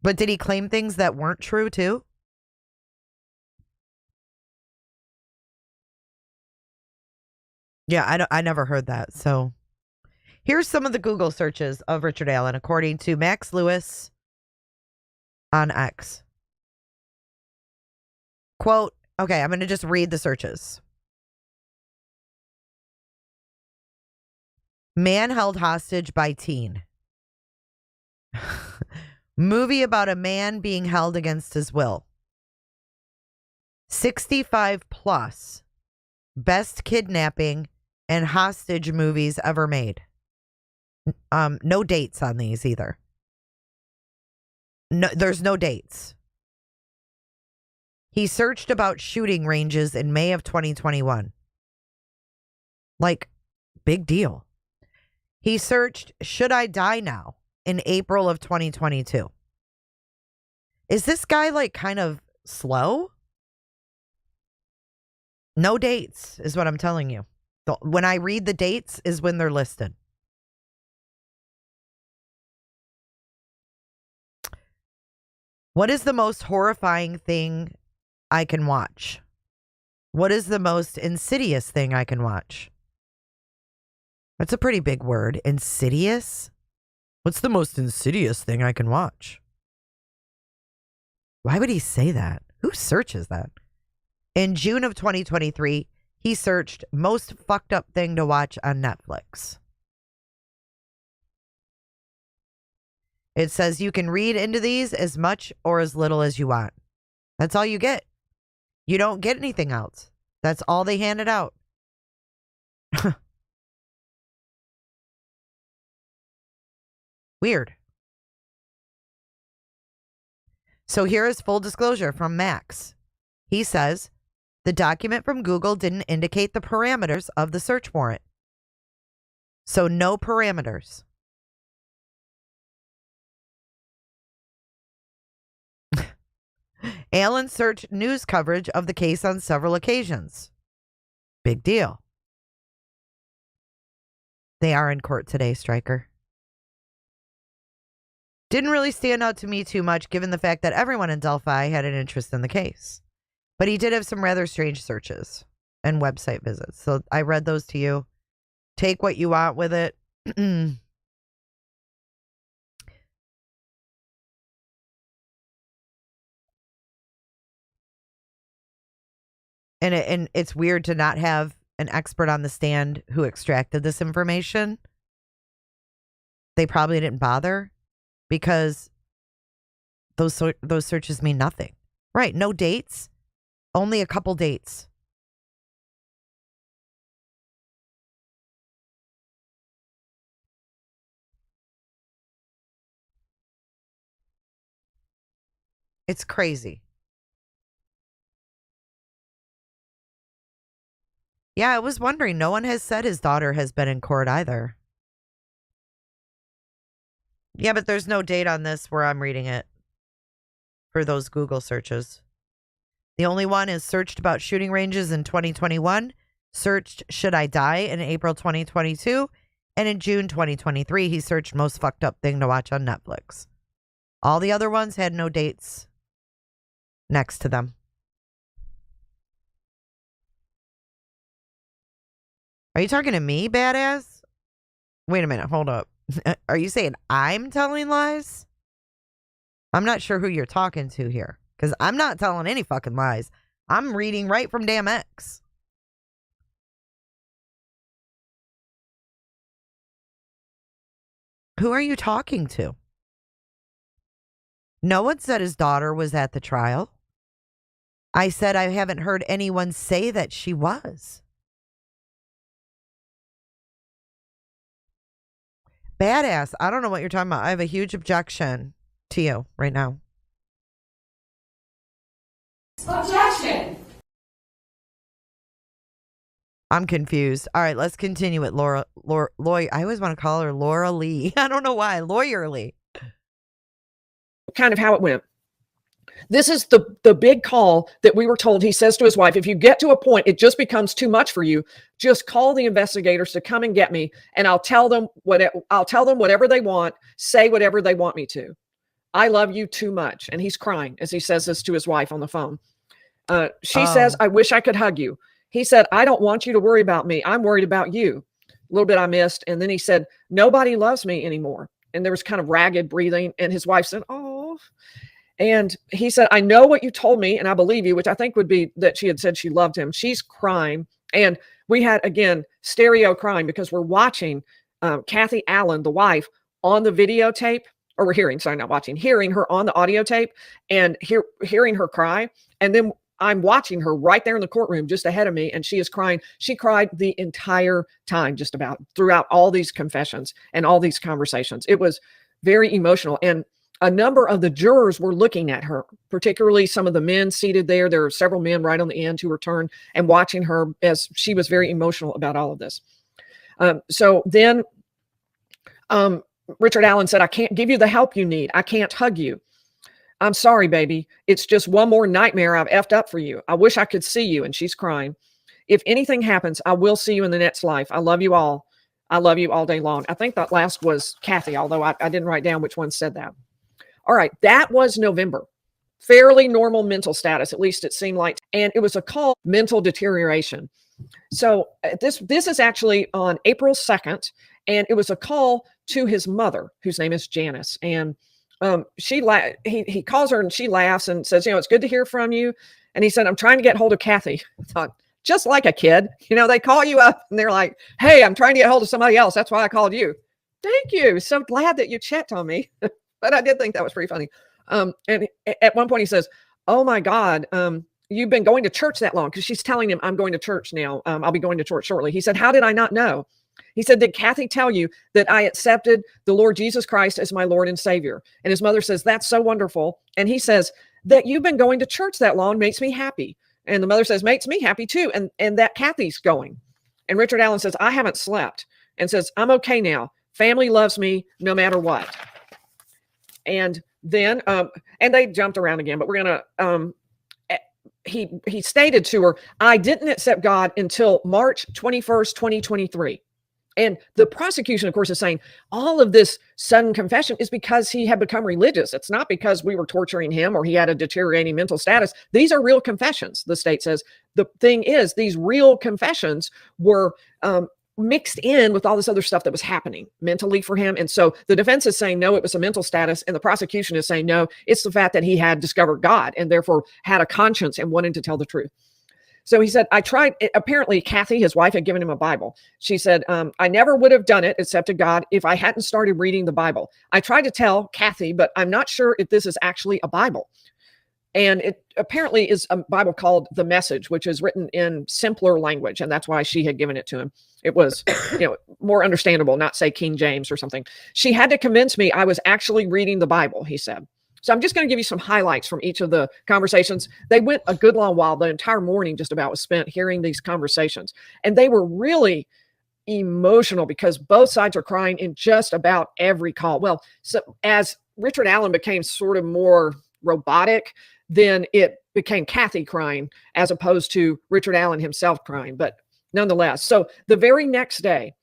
But did he claim things that weren't true too? Yeah, I never heard that. So here's some of the Google searches of Richard Allen, according to Max Lewis on X. Quote, okay, I'm going to just read the searches. Man held hostage by teen. Movie about a man being held against his will. 65 plus. Best kidnapping and hostage movies ever made. No dates on these either. No, there's no dates. He searched about shooting ranges in May of 2021. Like, big deal. He searched, should I die now, in April of 2022. Is this guy like kind of slow? No dates is what I'm telling you. When I read the dates is when they're listed. What is the most horrifying thing I can watch? What is the most insidious thing I can watch? That's a pretty big word. Insidious? What's the most insidious thing I can watch? Why would he say that? Who searches that? In June of 2023, he searched most fucked up thing to watch on Netflix. It says you can read into these as much or as little as you want. That's all you get. You don't get anything else. That's all they handed out. Weird. So here is full disclosure from Max. He says, the document from Google didn't indicate the parameters of the search warrant. So no parameters. Allen searched news coverage of the case on several occasions. Big deal. They are in court today, Stryker. Didn't really stand out to me too much given the fact that everyone in Delphi had an interest in the case. But he did have some rather strange searches and website visits. So I read those to you. Take what you want with it. And it's weird to not have an expert on the stand who extracted this information. They probably didn't bother because those searches mean nothing. Right, no dates. Only a couple dates. It's crazy. Yeah, I was wondering. No one has said his daughter has been in court either. Yeah, but there's no date on this where I'm reading it for those Google searches. The only one is searched about shooting ranges in 2021, searched should I die in April 2022, and in June 2023, he searched most fucked up thing to watch on Netflix. All the other ones had no dates next to them. Are you talking to me, badass? Wait a minute, hold up. Are you saying I'm telling lies? I'm not sure who you're talking to here, because I'm not telling any fucking lies. I'm reading right from damn X. Who are you talking to? No one said his daughter was at the trial. I said I haven't heard anyone say that she was. Badass, I don't know what you're talking about. I have a huge objection to you right now. Objection! I'm confused. All right, let's continue with Laura. I always want to call her Laura Lee. I don't know why. Lawyer Lee. Kind of how it went. This is the big call that we were told. He says to his wife, if you get to a point, it just becomes too much for you, just call the investigators to come and get me, and I'll tell them whatever they want, say whatever they want me to. I love you too much. And he's crying as he says this to his wife on the phone. She says, I wish I could hug you. He said, I don't want you to worry about me. I'm worried about you. A little bit I missed. And then he said, nobody loves me anymore. And there was kind of ragged breathing. And his wife said, oh. And he said, I know what you told me, and I believe you, which I think would be that she had said she loved him. She's crying. And we had, again, stereo crying because we're watching Kathy Allen, the wife, on the videotape, or we're hearing, sorry, not watching, hearing her on the audio tape and hearing her cry. And then I'm watching her right there in the courtroom just ahead of me, and she is crying. She cried the entire time, just about throughout all these confessions and all these conversations. It was very emotional. And a number of the jurors were looking at her, particularly some of the men seated there. There were several men right on the end who were turned and watching her as she was very emotional about all of this. So then Richard Allen said, I can't give you the help you need. I can't hug you. I'm sorry, baby. It's just one more nightmare I've effed up for you. I wish I could see you. And she's crying. If anything happens, I will see you in the next life. I love you all. I love you all day long. I think that last was Kathy, although I didn't write down which one said that. All right, that was November. Fairly normal mental status, at least it seemed like. And it was a call, mental deterioration. So this is actually on April 2nd, and it was a call to his mother, whose name is Janice. And he calls her and she laughs and says, it's good to hear from you. And he said, I'm trying to get hold of Kathy. I thought, just like a kid, they call you up and they're like, hey, I'm trying to get hold of somebody else. That's why I called you. Thank you. So glad that you checked on me. But I did think that was pretty funny. And at one point he says, oh my God, you've been going to church that long? Because she's telling him, I'm going to church now. I'll be going to church shortly. He said, how did I not know? He said, did Kathy tell you that I accepted the Lord Jesus Christ as my Lord and Savior? And his mother says, that's so wonderful. And he says, that you've been going to church that long makes me happy. And the mother says, makes me happy too. And that Kathy's going. And Richard Allen says, I haven't slept. And says, I'm okay now. Family loves me no matter what. And then, and they jumped around again, but we're going to, he stated to her, I didn't accept God until March 21st, 2023. And the prosecution, of course, is saying all of this sudden confession is because he had become religious. It's not because we were torturing him or he had a deteriorating mental status. These are real confessions, the state says. The thing is, these real confessions were mixed in with all this other stuff that was happening mentally for him. And so the defense is saying, no, it was a mental status. And the prosecution is saying, no, it's the fact that he had discovered God and therefore had a conscience and wanted to tell the truth. So he said, I tried. Apparently, Kathy, his wife, had given him a Bible. She said, I never would have done it except to God if I hadn't started reading the Bible. I tried to tell Kathy, but I'm not sure if this is actually a Bible. And it apparently is a Bible called The Message, which is written in simpler language. And that's why she had given it to him. It was, more understandable, not say King James or something. She had to convince me I was actually reading the Bible, he said. So I'm just going to give you some highlights from each of the conversations. They went a good long while. The entire morning just about was spent hearing these conversations. And they were really emotional because both sides are crying in just about every call. Well, so as Richard Allen became sort of more robotic, then it became Kathy crying as opposed to Richard Allen himself crying. But nonetheless, so the very next day,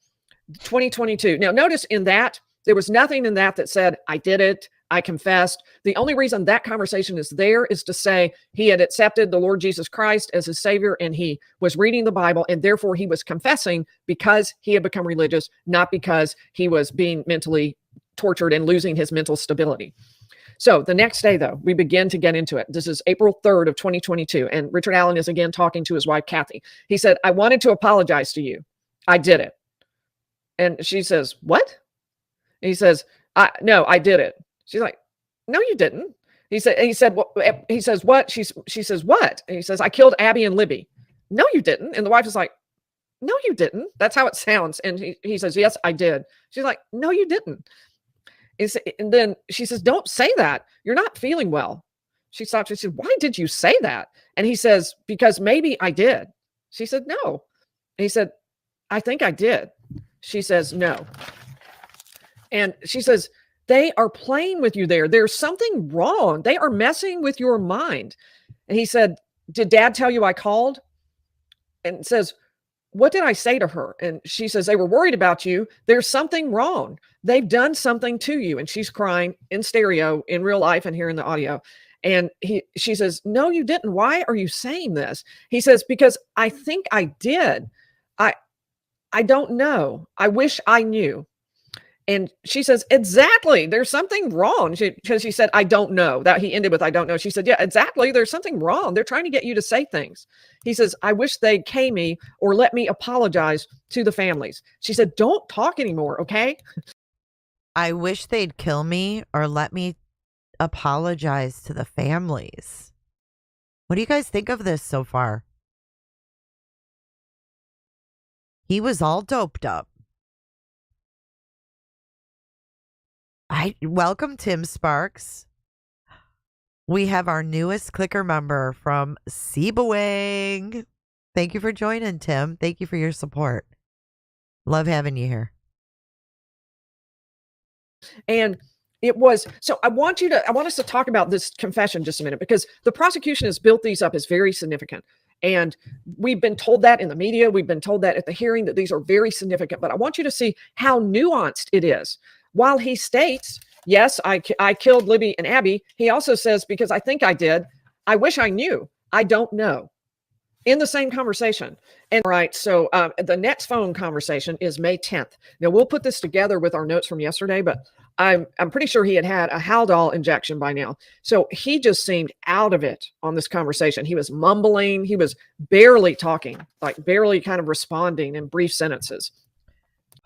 2022. Now, notice in that, there was nothing in that that said, I did it, I confessed. The only reason that conversation is there is to say he had accepted the Lord Jesus Christ as his Savior, and he was reading the Bible, and therefore he was confessing because he had become religious, not because he was being mentally tortured and losing his mental stability. So the next day, though, we begin to get into it. This is April 3rd of 2022, and Richard Allen is again talking to his wife, Kathy. He said, I wanted to apologize to you. I did it. And she says, what? And he says, no, I did it. She's like, no, you didn't. He said, well, he says, what? She says, what? And he says, I killed Abby and Libby. No, you didn't. And the wife is like, no, you didn't. That's how it sounds. And he says, yes, I did. She's like, no, you didn't. And then she says, don't say that. You're not feeling well. She stopped. She said, why did you say that? And he says, because maybe I did. She said, no. And he said, I think I did. She says, no. And she says, they are playing with you there. There's something wrong. They are messing with your mind. And he said, did Dad tell you I called? And says, what did I say to her? And she says, they were worried about you. There's something wrong. They've done something to you. And she's crying in stereo in real life and here in the audio. And she says, no, you didn't. Why are you saying this? He says, because I think I did. I don't know. I wish I knew. And she says, exactly. There's something wrong. Because she said, I don't know. That he ended with, I don't know. She said, yeah, exactly. There's something wrong. They're trying to get you to say things. He says, I wish they'd pay me or let me apologize to the families. She said, don't talk anymore. Okay. I wish they'd kill me or let me apologize to the families. What do you guys think of this so far? He was all doped up. Welcome, Tim Sparks. We have our newest clicker member from Sebawang. Thank you for joining, Tim. Thank you for your support. Love having you here. And it was, so I want us to talk about this confession just a minute, because the prosecution has built these up as very significant. And we've been told that in the media. We've been told that at the hearing, that these are very significant. But I want you to see how nuanced it is. While he states, yes, I killed Libby and Abby, he also says, because I think I did, I wish I knew, I don't know, in the same conversation. And right, so the next phone conversation is May 10th. Now, we'll put this together with our notes from yesterday, but I'm pretty sure he had a Haldol injection by now. So he just seemed out of it on this conversation. He was mumbling. He was barely talking, like barely kind of responding in brief sentences.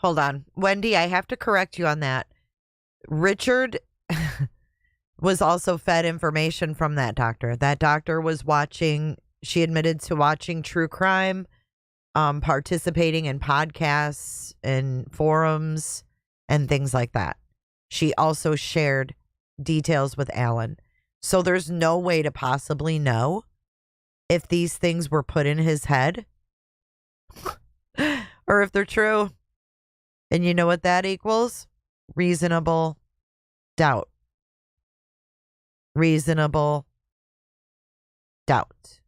Hold on. Wendy, I have to correct you on that. Richard was also fed information from that doctor. That doctor was watching, she admitted to watching true crime, participating in podcasts and forums and things like that. She also shared details with Allen. So there's no way to possibly know if these things were put in his head or if they're true. And you know what that equals? Reasonable doubt. Reasonable doubt.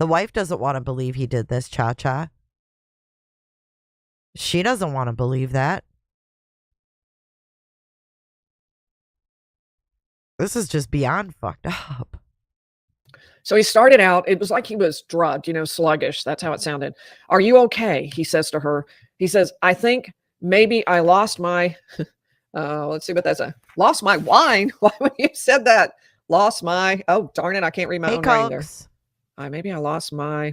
The wife doesn't want to believe he did this, Cha-Cha. She doesn't want to believe that. This is just beyond fucked up. So he started out, it was like he was drugged, sluggish. That's how it sounded. Are you okay? He says to her. He says, I think maybe I lost my, let's see what that's lost my wine. Why would you said that? Lost my, oh, darn it. I can't read my own writing there. Maybe I lost my,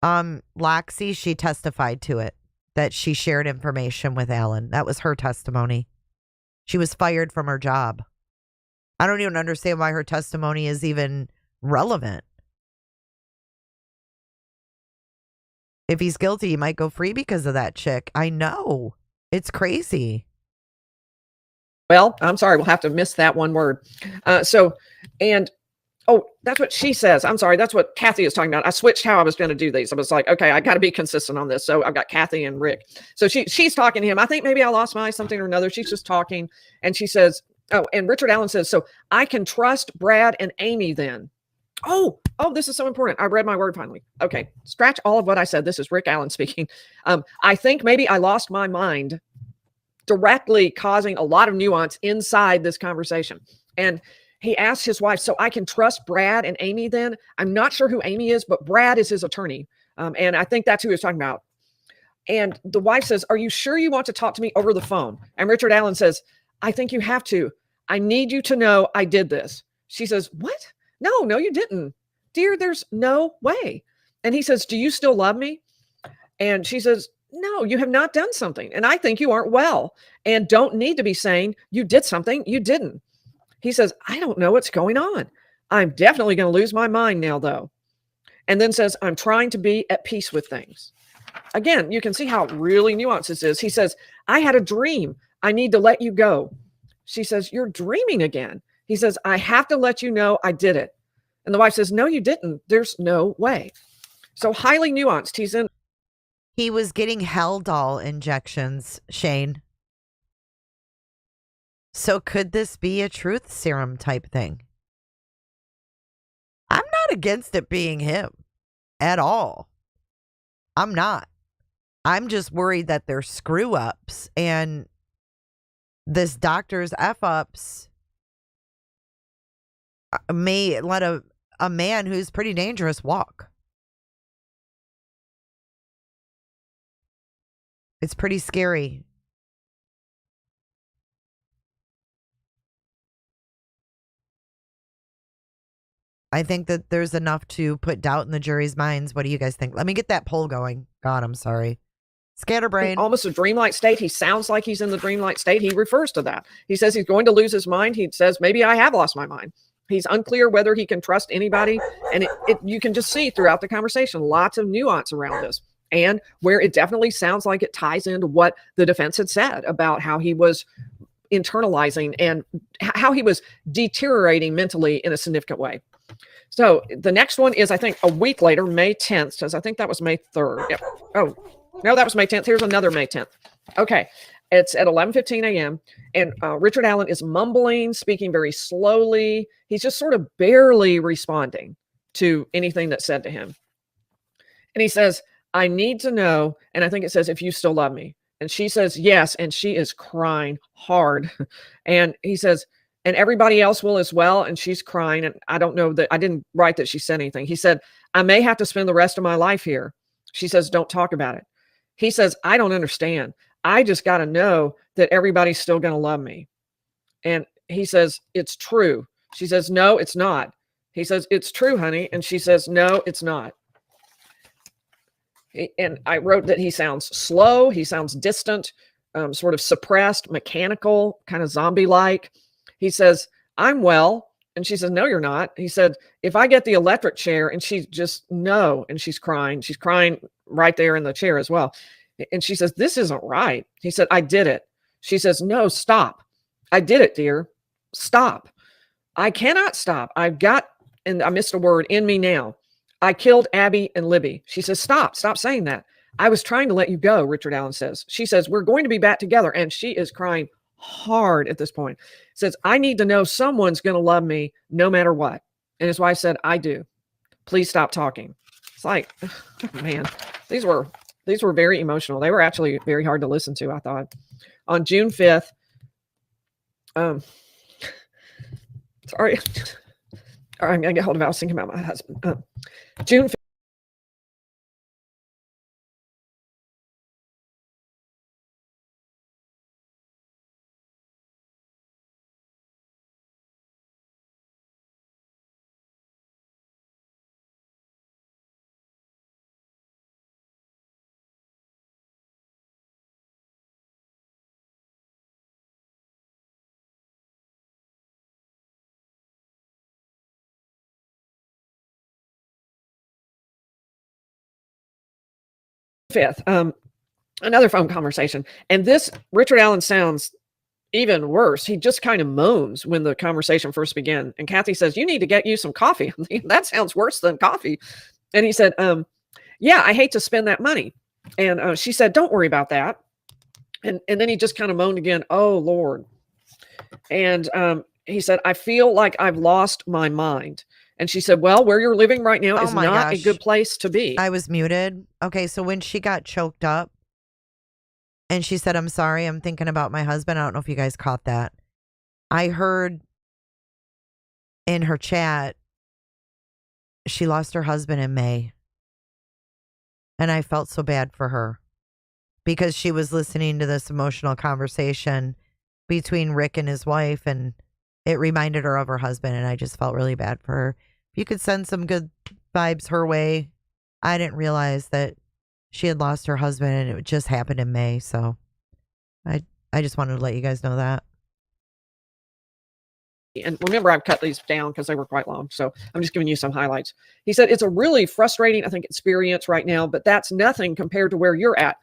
Loxy, she testified to it, that she shared information with Allen. That was her testimony. She was fired from her job. I don't even understand why her testimony is even relevant. If he's guilty, he might go free because of that chick. I know. It's crazy. Well, I'm sorry, we'll have to miss that one word. Oh, that's what she says. I'm sorry, that's what Kathy is talking about. I switched how I was going to do these. I was like, okay, I got to be consistent on this. So I've got Kathy and Rick. So she's talking to him. I think maybe I lost my something or another. She's just talking, and she says, oh, and Richard Allen says, so I can trust Brad and Amy then. Oh, this is so important. I read my word finally. Okay, scratch all of what I said. This is Rick Allen speaking. I think maybe I lost my mind, directly causing a lot of nuance inside this conversation. And he asked his wife, so I can trust Brad and Amy then? I'm not sure who Amy is, but Brad is his attorney. And I think that's who he was talking about. And the wife says, are you sure you want to talk to me over the phone? And Richard Allen says, I think you have to. I need you to know I did this. She says, what? No, you didn't. Dear, there's no way. And he says, do you still love me? And she says, no, you have not done something. And I think you aren't well and don't need to be saying you did something you didn't. He says, I don't know what's going on. I'm definitely going to lose my mind now, though. And then says, I'm trying to be at peace with things. Again, you can see how really nuanced this is. He says, I had a dream. I need to let you go. She says, you're dreaming again. He says, I have to let you know I did it. And the wife says, no, you didn't. There's no way. So highly nuanced. He was getting Haldol injections, Shane. So could this be a truth serum type thing? I'm not against it being him at all. I'm not. I'm just worried that they're screw ups and this doctor's F ups may let a man who's pretty dangerous walk. It's pretty scary. I think that there's enough to put doubt in the jury's minds. What do you guys think? Let me get that poll going. God, I'm sorry. Scatterbrain. Almost a dreamlike state. He sounds like he's in the dreamlike state. He refers to that. He says he's going to lose his mind. He says, maybe I have lost my mind. He's unclear whether he can trust anybody. And you can just see throughout the conversation, lots of nuance around this. And where it definitely sounds like it ties into what the defense had said about how he was internalizing and how he was deteriorating mentally in a significant way. So the next one is, I think, a week later, May 10th, because I think that was May 3rd. Yep. Oh, no, that was May 10th. Here's another May 10th. Okay. It's at 11:15 a.m. And Richard Allen is mumbling, speaking very slowly. He's just sort of barely responding to anything that's said to him. And he says, I need to know. And I think it says, if you still love me. And she says, yes. And she is crying hard. And he says, and everybody else will as well. And she's crying. And I don't know that I didn't write that she said anything. He said, I may have to spend the rest of my life here. She says, don't talk about it. He says, I don't understand. I just got to know that everybody's still going to love me. And he says, it's true. She says, no, it's not. He says, it's true, honey. And she says, no, it's not. And I wrote that he sounds slow. He sounds distant, sort of suppressed, mechanical, kind of zombie-like. He says, I'm well. And she says, no, you're not. He said, if I get the electric chair, and she just, no. And she's crying. She's crying right there in the chair as well. And she says, this isn't right. He said, I did it. She says, no, stop. I did it, dear. Stop. I cannot stop. I've got, and I missed a word, in me now. I killed Abby and Libby. She says, stop saying that. I was trying to let you go, Richard Allen says. She says, we're going to be back together. And she is crying hard at this point. Says, I need to know someone's going to love me no matter what. And his wife said, I do. Please stop talking. It's like, oh, man, these were very emotional. They were actually very hard to listen to, I thought. On June 5th, sorry. All right, I'm going to get hold of it. I was thinking about my husband. June 5th. Another phone conversation. And this, Richard Allen sounds even worse, he just kind of moans when the conversation first began. And Kathy says, "You need to get you some coffee." I'm thinking, that sounds worse than coffee. And he said, "Yeah, I hate to spend that money." And she said, "Don't worry about that." And then he just kind of moaned again, "Oh, Lord." And he said, "I feel like I've lost my mind." And she said, "Well, where you're living right now is not a good place to be." I was muted. Okay, so when she got choked up and she said, "I'm sorry, I'm thinking about my husband." I don't know if you guys caught that. I heard in her chat, she lost her husband in May. And I felt so bad for her because she was listening to this emotional conversation between Rick and his wife, and it reminded her of her husband, and I just felt really bad for her. If you could send some good vibes her way. I didn't realize that she had lost her husband, and it just happened in May, so I just wanted to let you guys know that. And remember, I've cut these down because they were quite long, so I'm just giving you some highlights. He said, "It's a really frustrating, I think, experience right now, but that's nothing compared to where you're at."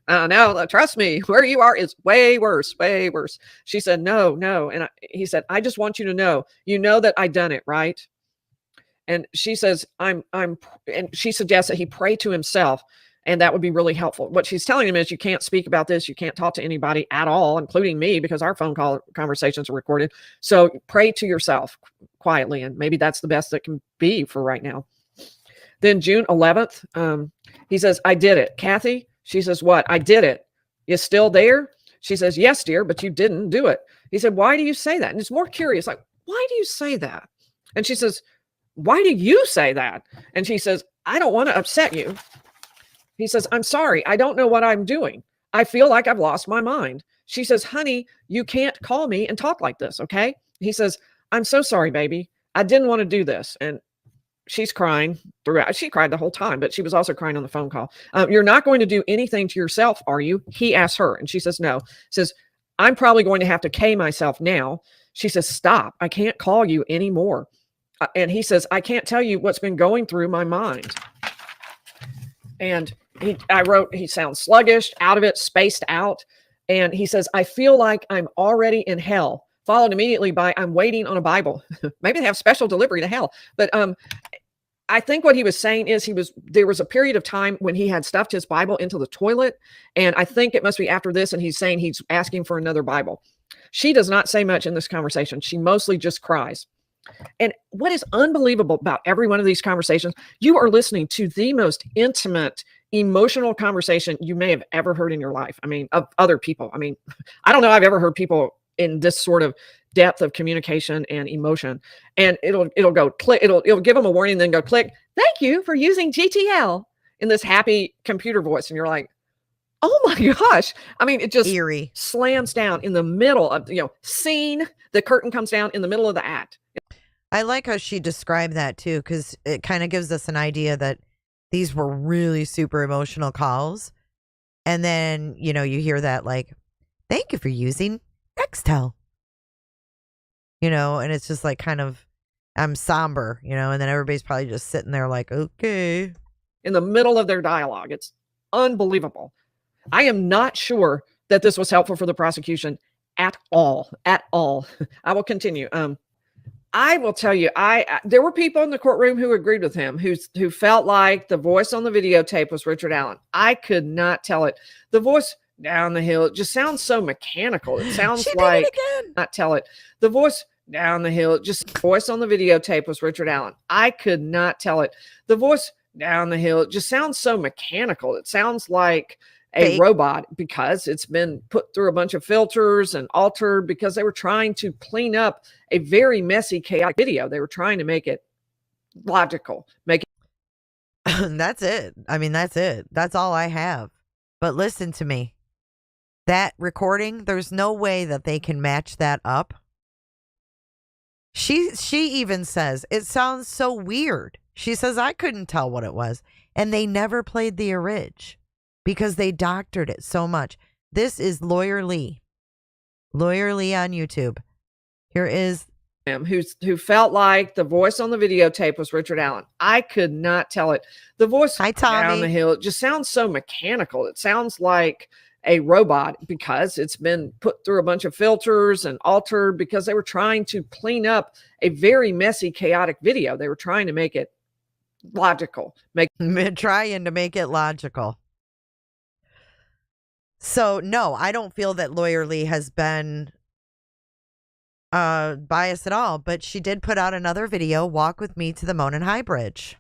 No, trust me, where you are is way worse, way worse. She said, "No. And he said, "I just want you to know that I done it, right?" And she says, and she suggests that he pray to himself, and that would be really helpful. What she's telling him is, you can't speak about this. You can't talk to anybody at all, including me, because our phone call conversations are recorded. So pray to yourself quietly. And maybe that's the best that can be for right now. Then June 11th, he says, "I did it." Kathy, she says, "What? I did it. You still there?" She says, "Yes, dear, but you didn't do it." He said, "Why do you say that?" And it's more curious, like, why do you say that? And she says, "Why do you say that?" And she says, "I don't want to upset you." He says, "I'm sorry. I don't know what I'm doing. I feel like I've lost my mind." She says, "Honey, you can't call me and talk like this, okay?" He says, "I'm so sorry, baby. I didn't want to do this." And she's crying throughout. She cried the whole time, but she was also crying on the phone call. "You're not going to do anything to yourself, are you?" He asked her, and she says, "No." Says, "I'm probably going to have to K myself now." She says, "Stop. I can't call you anymore." And he says, "I can't tell you what's been going through my mind." And I wrote, he sounds sluggish, out of it, spaced out. And he says, "I feel like I'm already in hell," followed immediately by, "I'm waiting on a Bible." Maybe they have special delivery to hell. But I think what he was saying is there was a period of time when he had stuffed his Bible into the toilet. And I think it must be after this. And he's saying he's asking for another Bible. She does not say much in this conversation. She mostly just cries. And what is unbelievable about every one of these conversations, you are listening to the most intimate, emotional conversation you may have ever heard in your life. I mean, of other people. I mean, I don't know I've ever heard people in this sort of depth of communication and emotion. And it'll go click, it'll give them a warning, then go click, "Thank you for using GTL," in this happy computer voice. And you're like, oh my gosh. I mean, it just Eerie. slams down in the middle of, scene. The curtain comes down in the middle of the act. I like how she described that too, because it kind of gives us an idea that these were really super emotional calls. And then, you hear that like, "Thank you for using Nextel." And it's just like kind of, I'm somber, and then everybody's probably just sitting there like, okay. In the middle of their dialogue. It's unbelievable. I am not sure that this was helpful for the prosecution at all. At all. I will continue. I will tell you, there were people in the courtroom who agreed with him, who felt like the voice on the videotape was Richard Allen. I could not tell it. The voice down the hill, it just sounds so mechanical. It sounds like, not tell it. The voice down the hill, voice on the videotape was Richard Allen. I could not tell it. The voice down the hill, just sounds so mechanical. It sounds like a robot because they were trying to clean up a very messy, chaotic video. They were trying to make it logical, make it. I told me again. The voice down the hill just sounds so mechanical. It sounds like a Fake. robot because it's been put through a bunch of filters and altered because they were trying to clean up a very messy, chaotic video. They were trying to make it logical, make it. That's it. I mean, that's it. That's all I have. But listen to me. That recording, there's no way that they can match that up. She even says, "It sounds so weird." She says, "I couldn't tell what it was." And they never played the orig because they doctored it so much. This is Lawyer Lee. Lawyer Lee on YouTube. Here is him who felt like the voice on the videotape was Richard Allen. I could not tell it. The voice Hi, Tommy. down the hill, it just sounds so mechanical. It sounds like a robot because it's been put through a bunch of filters and altered because they were trying to clean up a very messy, chaotic video. They were trying to make it logical, Trying to make it logical. So, no, I don't feel that Lawyer Lee has been biased at all, but she did put out another video, Walk With Me to the Monon High Bridge.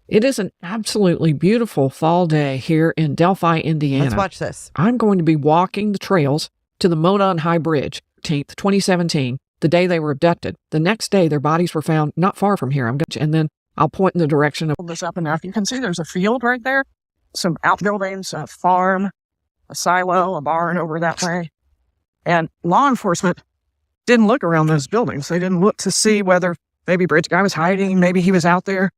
It is an absolutely beautiful fall day here in Delphi, Indiana. Let's watch this. I'm going to be walking the trails to the Monon High Bridge, 18th, 2017, the day they were abducted. The next day, their bodies were found not far from here. And then I'll point in the direction of this up enough. You can see there's a field right there, some outbuildings, a farm, a silo, a barn over that way. And law enforcement didn't look around those buildings. They didn't look to see whether maybe Bridge Guy was hiding, maybe he was out there.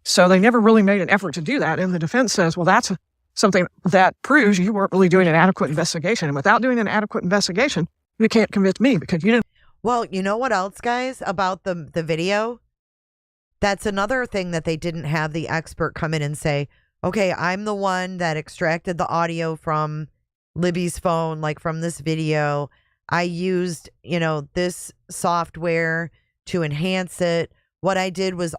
So they never really made an effort to do that. And the defense says, well, that's something that proves you weren't really doing an adequate investigation. And without doing an adequate investigation, you can't convict me because you didn't. Well, you know what else, guys, about the video? That's another thing that they didn't have the expert come in and say, okay, I'm the one that extracted the audio from Libby's phone, like from this video. I used, this software to enhance it. What I did was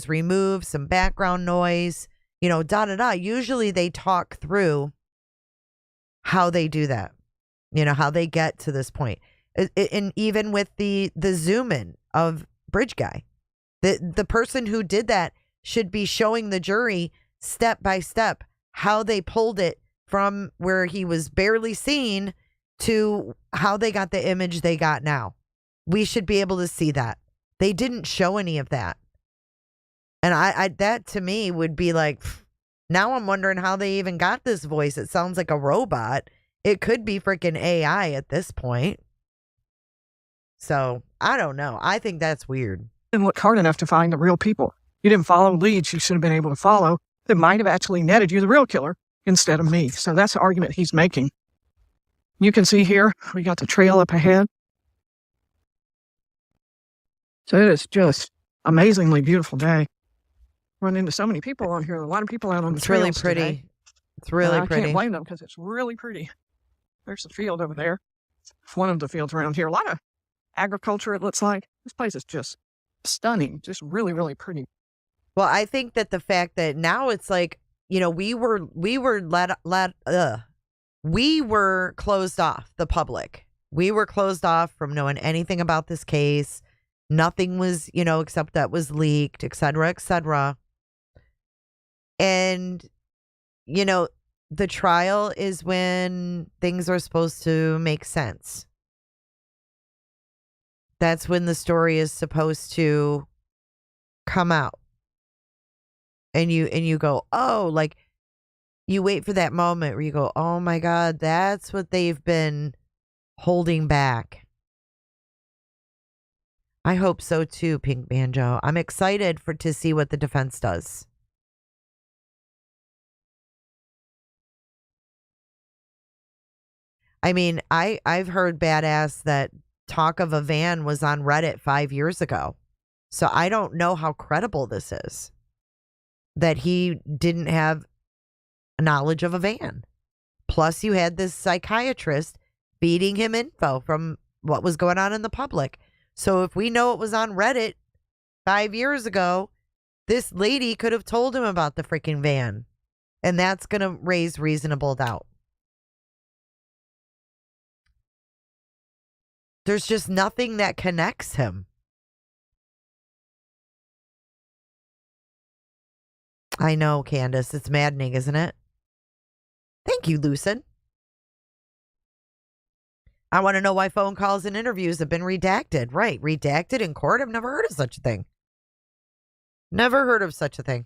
remove some background noise, Usually they talk through how they do that, how they get to this point. And even with the zoom in of Bridge Guy, the person who did that should be showing the jury step by step how they pulled it from where he was barely seen to how they got the image they got now. We should be able to see that. They didn't show any of that. And I that to me would be like, now I'm wondering how they even got this voice. It sounds like a robot. It could be freaking AI at this point. So I don't know. I think that's weird. Didn't look hard enough to find the real people. You didn't follow leads you should have been able to follow that might have actually netted you the real killer instead of me. So that's the argument he's making. You can see here, we got the trail up ahead. So it is just amazingly beautiful day. Run into so many people on here. A lot of people out on the trails. It's really pretty. Today. It's really I pretty. I can't blame them because it's really pretty. There's the field over there. It's one of the fields around here. A lot of agriculture, it looks like. This place is just stunning. Just really, really pretty. Well, I think that the fact that now it's like, we were closed off, the public. We were closed off from knowing anything about this case. Nothing was, except that was leaked, et cetera, et cetera. And, the trial is when things are supposed to make sense. That's when the story is supposed to come out. And you go, oh, like you wait for that moment where you go, oh my God, that's what they've been holding back. I hope so too, Pink Banjo. I'm excited to see what the defense does. I mean, I've heard badass that talk of a van was on Reddit 5 years ago. So I don't know how credible this is. That he didn't have knowledge of a van. Plus you had this psychiatrist feeding him info from what was going on in the public. So if we know it was on Reddit 5 years ago, this lady could have told him about the freaking van. And that's going to raise reasonable doubt. There's just nothing that connects him. I know, Candace. It's maddening, isn't it? Thank you, Lucid. I want to know why phone calls and interviews have been redacted. Right, redacted in court? I've never heard of such a thing. Never heard of such a thing.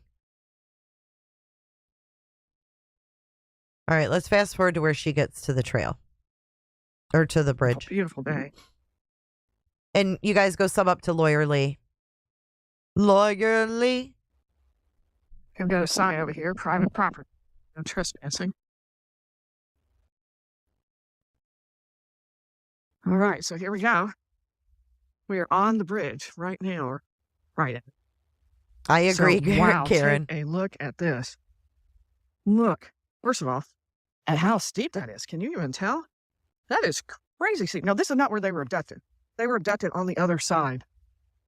All right, let's fast forward to where she gets to the trail. Or to the bridge. Oh, beautiful day. And you guys go sum up to Lawyer Lee. Lawyer Lee. I've got a sign over here, private property. No trespassing. All right, so here we go. We are on the bridge right now, or right at it. I agree, so, wow, Karen. Take a look at this. Look, first of all, at how steep that is. Can you even tell? That is crazy steep. Now, this is not where they were abducted. They were abducted on the other side.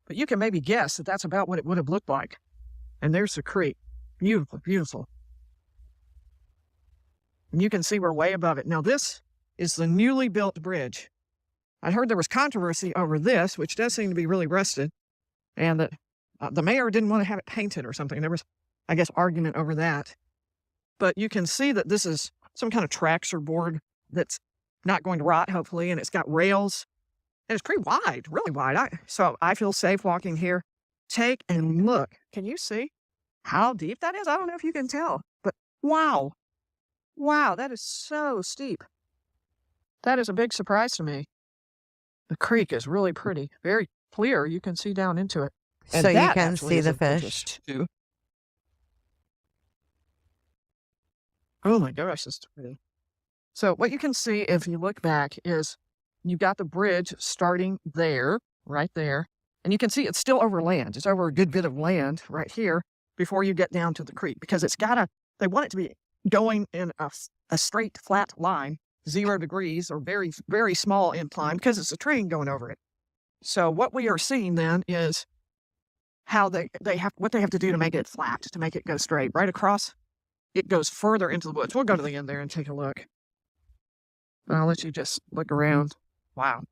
But you can maybe guess that that's about what it would have looked like. And there's the creek. Beautiful, beautiful. And you can see we're way above it. Now, this is the newly built bridge. I heard there was controversy over this, which does seem to be really rusted, and that the mayor didn't want to have it painted or something. There was, I guess, argument over that. But you can see that this is some kind of tracks or board that's not going to rot, hopefully, and it's got rails. And it's pretty wide, really wide. So I feel safe walking here. Take and look. Can you see how deep that is? I don't know if you can tell, but wow. Wow, that is so steep. That is a big surprise to me. The creek is really pretty, very clear. You can see down into it. And So you that can actually see is the of interest, fish. too. Oh my gosh, it's pretty. So what you can see if you look back is you've got the bridge starting there, right there. And you can see it's still over land. It's over a good bit of land right here before you get down to the creek, because they want it to be going in a straight, flat line, 0 degrees or very, very small incline, because it's a train going over it. So what we are seeing then is how what they have to do to make it flat, to make it go straight. Right across, it goes further into the woods. We'll go to the end there and take a look. I'll let you just look around. Wow.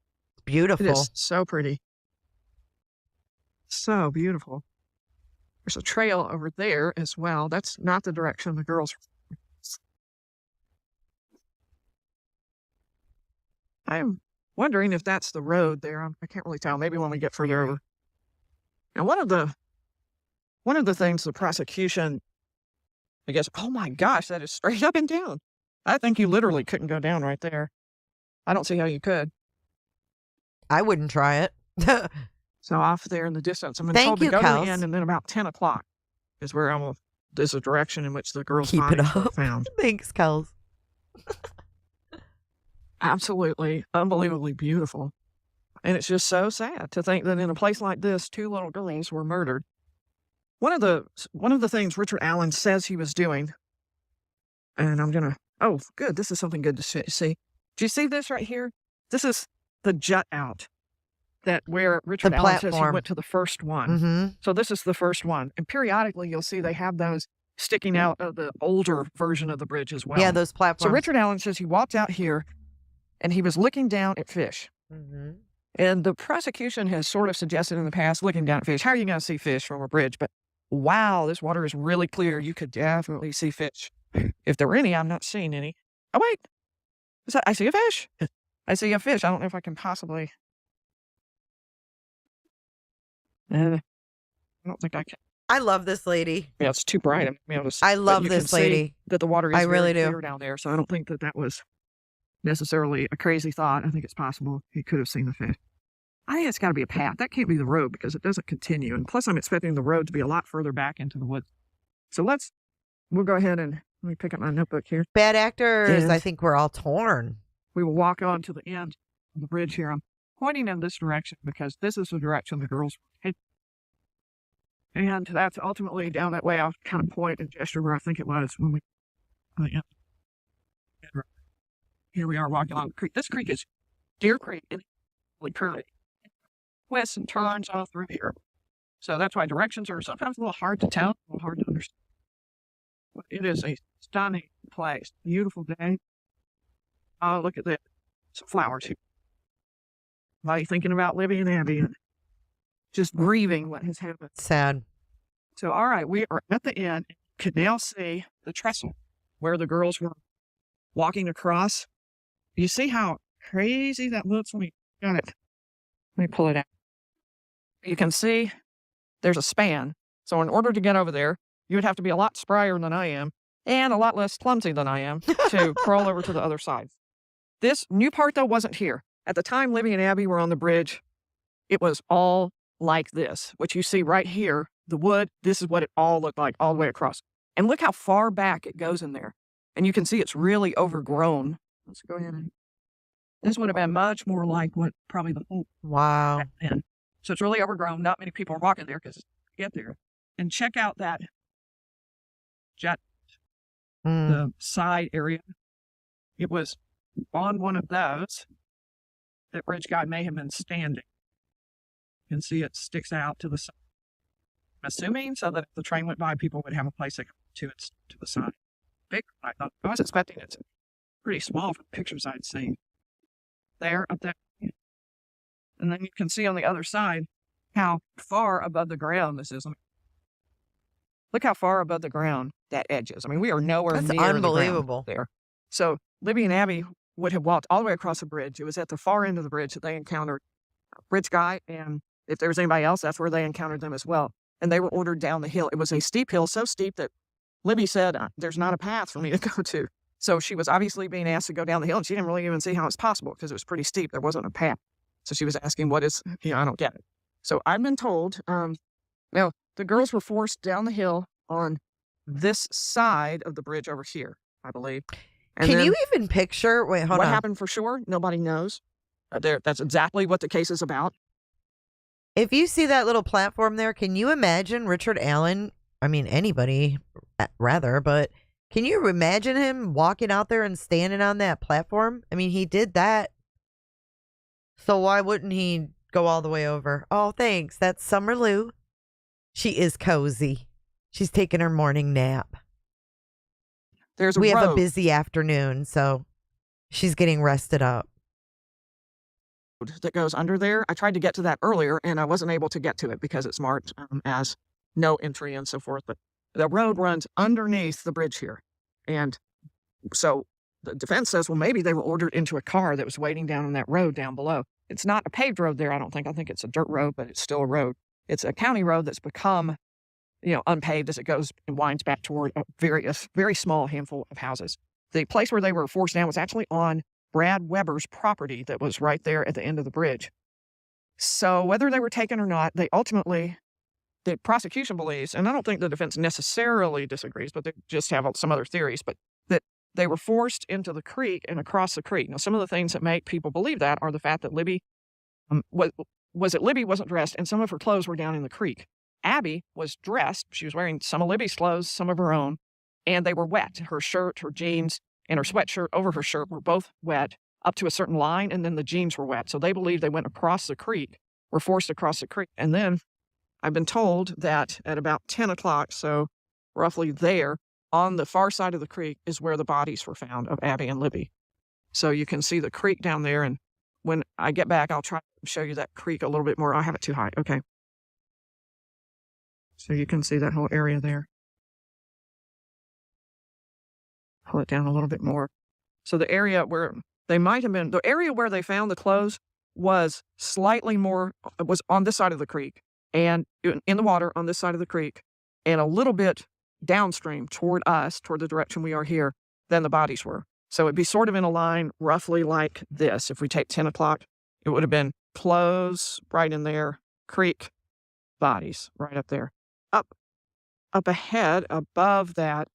Beautiful. It is so pretty. So beautiful. There's a trail over there as well. That's not the direction the girls are. I'm wondering if that's the road there. I can't really tell. Maybe when we get further over. Now, one of the things the prosecution, I guess, oh my gosh, that is straight up and down. I think you literally couldn't go down right there. I don't see how you could. I wouldn't try it. So off there in the distance, I'm Thank told to you, go to Kels. the end, and then about 10 o'clock is where there's a direction in which the girls' Keep it bodies were up. found. Thanks, Kels. Absolutely, unbelievably beautiful. And it's just so sad to think that in a place like this, 2 little girls were murdered. One of the things Richard Allen says he was doing, and oh, good, this is something good to see. Do you see this right here? This is the jut out where Richard Allen says he went to the first one. Mm-hmm. So this is the first one. And periodically you'll see they have those sticking out of the older version of the bridge as well. Yeah, those platforms. So Richard Allen says he walked out here and he was looking down at fish. Mm-hmm. And the prosecution has sort of suggested in the past, looking down at fish, how are you going to see fish from a bridge? But wow, this water is really clear. You could definitely see fish. If there were any, I'm not seeing any. Oh, wait. I see a fish. I see a fish. I don't know if I can possibly. I don't think I can. I love this lady. Yeah, it's too bright. I love this lady. That the water is I really very do. clear down there, so I don't think that was necessarily a crazy thought. I think it's possible he could have seen the fish. I think it's got to be a path. That can't be the road because it doesn't continue. And plus, I'm expecting the road to be a lot further back into the woods. So we'll go ahead and let me pick up my notebook here. Bad actors. And I think we're all torn. we will walk on to the end of the bridge here. I'm pointing in this direction because this is the direction the girls were heading. And that's ultimately down that way. I'll kind of point and gesture where I think it was when we. Here we are walking along the creek. This creek is Deer Creek. It's really curly. Twists and turns all through here. So that's why directions are sometimes a little hard to tell, a little hard to understand. But it is a stunning place. Beautiful day. Oh, look at this. Some flowers here. Why are you thinking about Libby and Abby and just grieving what has happened? Sad. So, all right, we are at the end. You can now see the trestle where the girls were walking across. You see how crazy that looks? Let me pull it out. You can see there's a span. So in order to get over there, you would have to be a lot sprier than I am and a lot less clumsy than I am to crawl over to the other side. This new part, though, wasn't here. At the time Libby and Abby were on the bridge, it was all like this, which you see right here, the wood. This is what it all looked like all the way across. And look how far back it goes in there. And you can see it's really overgrown. Let's go ahead and. This would have been much more like what probably the whole. Wow. So it's really overgrown. Not many people are walking there because get there. And check out that jet, the side area. it was on one of those that bridge guy may have been standing. You can see it sticks out to the side. I'm assuming so that if the train went by, people would have a place to come to the side. Big, I thought. I was expecting it to be pretty small from the pictures I'd seen. There, up there. And then you can see on the other side how far above the ground this is. Look how far above the ground that edge is. I mean, we are nowhere That's near unbelievable. the ground there. So Libby and Abby would have walked all the way across the bridge. It was at the far end of the bridge that they encountered a bridge guy, and if there was anybody else, that's where they encountered them as well. And they were ordered down the hill. It was a steep hill, so steep that Libby said, there's not a path for me to go to. So she was obviously being asked to go down the hill, and she didn't really even see how it's possible because it was pretty steep. There wasn't a path. So she was asking, what is, I don't get it. So I've been told, now the girls were forced down the hill on this side of the bridge over here, I believe. And Can you even picture? Wait, hold on. What happened for sure? Nobody knows. That's exactly what the case is about. If you see that little platform there, can you imagine Richard Allen? I mean, anybody, rather, but can you imagine him walking out there and standing on that platform? I mean, he did that. So why wouldn't he go all the way over? Oh, thanks. That's Summer Lou. She is cozy. She's taking her morning nap. We have a busy afternoon, so she's getting rested up. That goes under there. I tried to get to that earlier, and I wasn't able to get to it because it's marked as no entry and so forth. But the road runs underneath the bridge here. And so the defense says, well, maybe they were ordered into a car that was waiting down on that road down below. It's not a paved road there, I don't think. I think it's a dirt road, but it's still a road. It's a county road that's become, unpaved as it goes and winds back toward a very small handful of houses. The place where they were forced down was actually on Brad Weber's property that was right there at the end of the bridge. So whether they were taken or not, the prosecution believes, and I don't think the defense necessarily disagrees, but they just have some other theories, but that they were forced into the creek and across the creek. Now, some of the things that make people believe that are the fact that Libby Libby wasn't dressed and some of her clothes were down in the creek. Abby was dressed. She was wearing some of Libby's clothes, some of her own, and they were wet. Her shirt, her jeans, and her sweatshirt over her shirt were both wet up to a certain line, and then the jeans were wet. So they believe they went across the creek, were forced across the creek. And then I've been told that at about 10 o'clock, so roughly there, on the far side of the creek is where the bodies were found of Abby and Libby. So you can see the creek down there, and when I get back, I'll try to show you that creek a little bit more. I have it too high. Okay. So you can see that whole area there. Pull it down a little bit more. So the area where they might have been, the area where they found the clothes was slightly more, was on this side of the creek and in the water on this side of the creek and a little bit downstream toward us, toward the direction we are here, than the bodies were. So it'd be sort of in a line roughly like this. If we take 10 o'clock, it would have been clothes right in there, creek, bodies right up there. Up ahead, above that,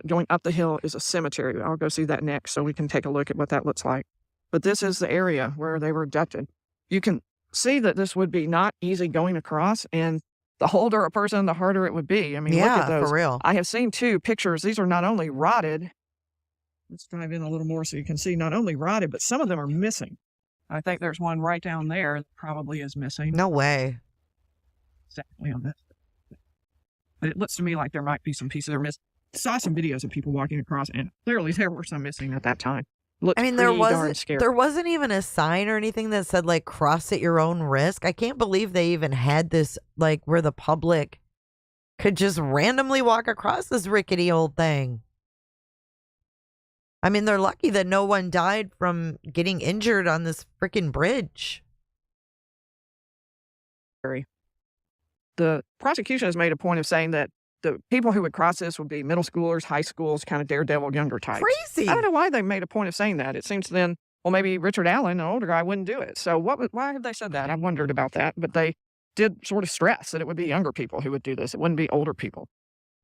going up the hill is a cemetery. I'll go see that next so we can take a look at what that looks like. But this is the area where they were abducted. You can see that this would be not easy going across, and the older a person, the harder it would be. I mean, look at those. For real. I have seen two pictures. These are not only rotted. Let's dive in a little more so you can see not only rotted, but some of them are missing. I think there's one right down there that probably is missing. No way. Exactly on this. But it looks to me like there might be some pieces that are missing. I saw some videos of people walking across, and clearly there were some missing at that time. Looked there scary. wasn't even a sign or anything that said like cross at your own risk. I can't believe they even had this, like, where the public could just randomly walk across this rickety old thing. I mean, they're lucky that no one died from getting injured on this freaking bridge. The prosecution has made a point of saying that the people who would cross this would be middle schoolers, high schools, kind of daredevil younger types. Crazy. I don't know why they made a point of saying that. It seems then, well, maybe Richard Allen, an older guy, wouldn't do it. So why have they said that? I wondered about that. But they did sort of stress that it would be younger people who would do this. It wouldn't be older people.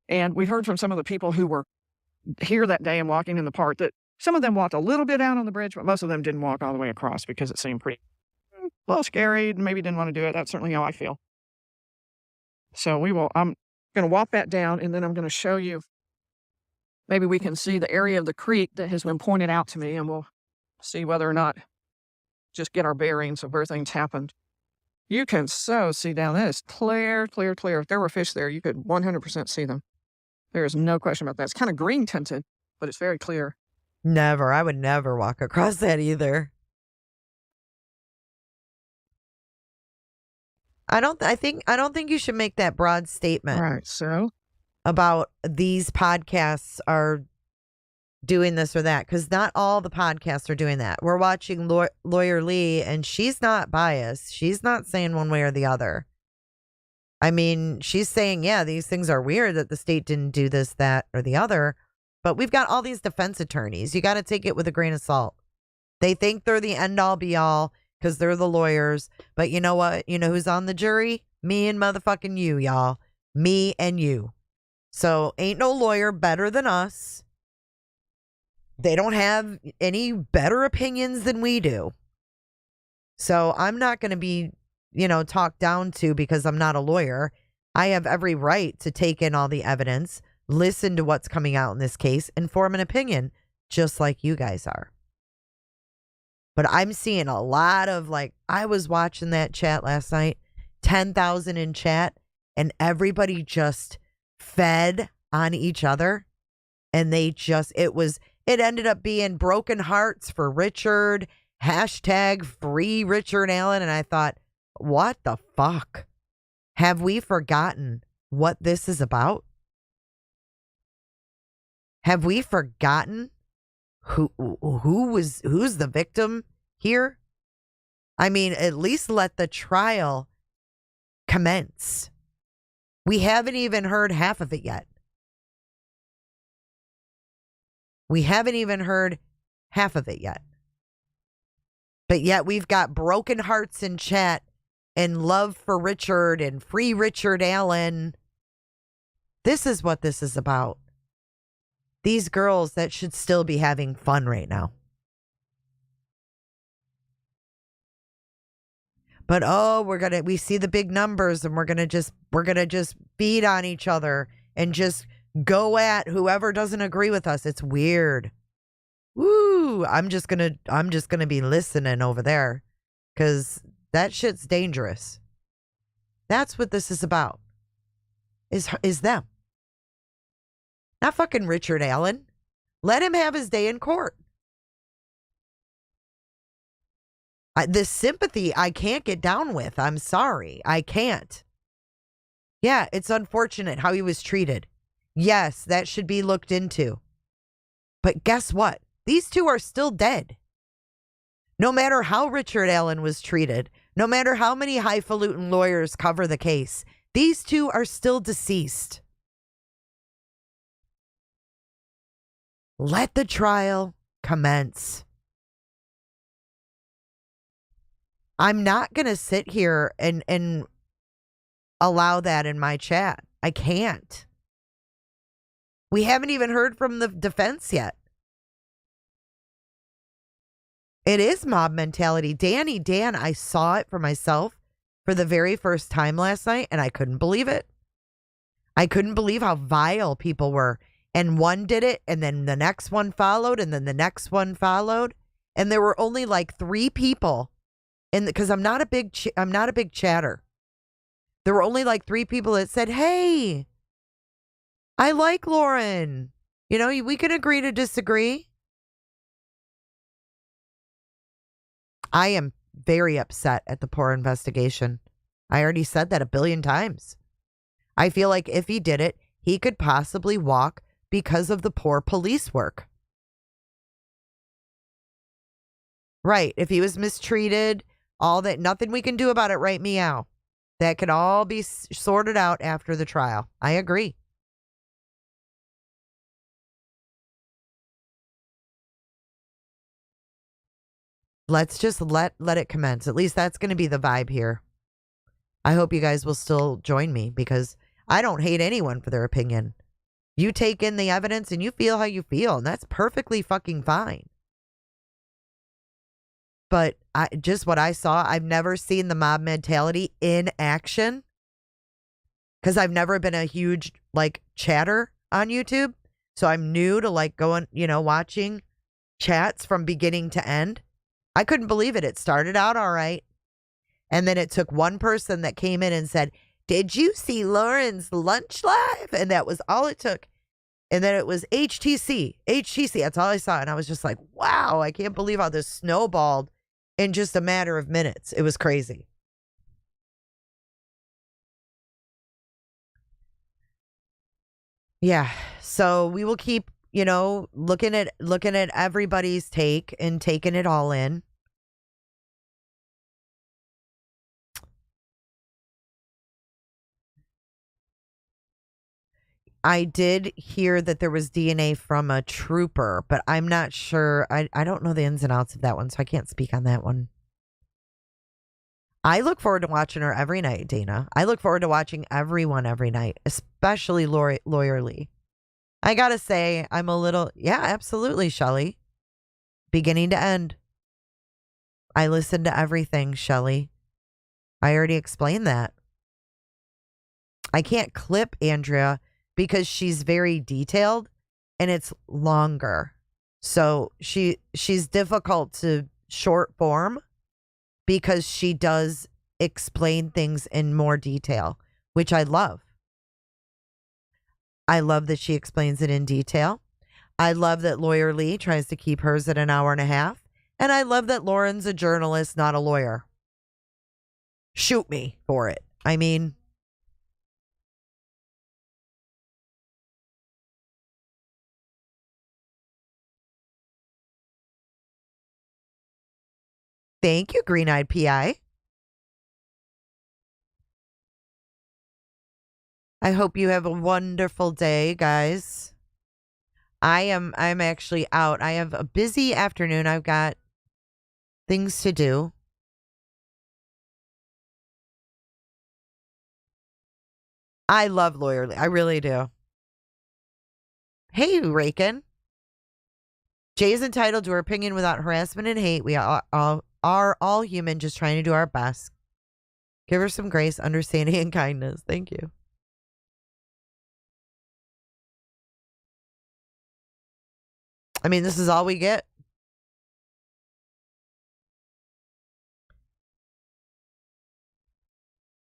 And we heard from some of the people who were here that day and walking in the park that some of them walked a little bit out on the bridge, but most of them didn't walk all the way across because it seemed pretty a little scary and maybe didn't want to do it. That's certainly how I feel. So I'm going to walk that down, and then I'm going to show you maybe we can see the area of the creek that has been pointed out to me, and we'll see whether or not, just get our bearings of where things happened. You can so see down there. It's clear, clear, clear. If there were fish there, you could 100% see them. There is no question about that. It's kind of green tinted, but it's very clear. Never. I would never walk across that either. I don't think you should make that broad statement. Right. So about these podcasts are doing this or that, because not all the podcasts are doing that. We're watching Lawyer Lee, and she's not biased. She's not saying one way or the other. I mean, she's saying, yeah, these things are weird that the state didn't do this, that, or the other. But we've got all these defense attorneys. You got to take it with a grain of salt. They think they're the end all be all because they're the lawyers. But you know what? You know who's on the jury? Me and motherfucking you, y'all. Me and you. So ain't no lawyer better than us. They don't have any better opinions than we do. So I'm not going to be, talked down to because I'm not a lawyer. I have every right to take in all the evidence, listen to what's coming out in this case, and form an opinion, just like you guys are. But I'm seeing a lot of, I was watching that chat last night, 10,000 in chat, and everybody just fed on each other. And it ended up being broken hearts for Richard, hashtag free Richard Allen. And I thought, what the fuck? Have we forgotten what this is about? Have we forgotten who's the victim here? I mean, at least let the trial commence. We haven't even heard half of it yet. We haven't even heard half of it yet. But yet we've got broken hearts in chat and love for Richard and free Richard Allen. This is what this is about. These girls that should still be having fun right now. But we see the big numbers and we're gonna just beat on each other and just go at whoever doesn't agree with us. It's weird. Woo! I'm just gonna be listening over there, because that shit's dangerous. That's what this is about. Is them. Not fucking Richard Allen. Let him have his day in court. This sympathy I can't get down with. I'm sorry. I can't. Yeah, it's unfortunate how he was treated. Yes, that should be looked into. But guess what? These two are still dead. No matter how Richard Allen was treated, no matter how many highfalutin lawyers cover the case, these two are still deceased. Let the trial commence. I'm not going to sit here and allow that in my chat. I can't. We haven't even heard from the defense yet. It is mob mentality. Dan, I saw it for myself for the very first time last night, and I couldn't believe it. I couldn't believe how vile people were. And one did it, and then the next one followed, and then the next one followed. And there were only 3 people, because I'm not a big chatter. There were only 3 people that said, "Hey, I like Lauren. We can agree to disagree." I am very upset at the poor investigation. I already said that a billion times. I feel like if he did it, he could possibly walk because of the poor police work. Right. If he was mistreated, all that, nothing we can do about it, right, meow. That could all be sorted out after the trial. I agree. Let's just let it commence. At least that's going to be the vibe here. I hope you guys will still join me, because I don't hate anyone for their opinion. You take in the evidence and you feel how you feel, and that's perfectly fucking fine. But just what I saw, I've never seen the mob mentality in action, because I've never been a huge chatter on YouTube. So I'm new to like going, watching chats from beginning to end. I couldn't believe it. It started out all right. And then it took one person that came in and said, "Did you see Lauren's lunch live?" And that was all it took. And then it was HTC. That's all I saw. And I was just like, wow, I can't believe how this snowballed in just a matter of minutes. It was crazy. Yeah. So we will keep, looking at everybody's take and taking it all in. I did hear that there was DNA from a trooper, but I'm not sure. I don't know the ins and outs of that one, so I can't speak on that one. I look forward to watching her every night, Dana. I look forward to watching everyone every night, especially Lawyer Lee. I gotta say, I'm a little, yeah, absolutely, Shelly. Beginning to end. I listen to everything, Shelly. I already explained that. I can't clip Andrea because she's very detailed and it's longer. So she's difficult to short form because she does explain things in more detail, which I love. I love that she explains it in detail. I love that Lawyer Lee tries to keep hers at an hour and a half. And I love that Lauren's a journalist, not a lawyer. Shoot me for it. I mean, thank you, Green-Eyed PI. I hope you have a wonderful day, guys. I'm actually out. I have a busy afternoon. I've got things to do. I love Lawyer Lee. I really do. Hey, Rakin. Jay is entitled to her opinion without harassment and hate. We are all human, just trying to do our best. Give her some grace, understanding, and kindness. Thank you. I mean, this is all we get.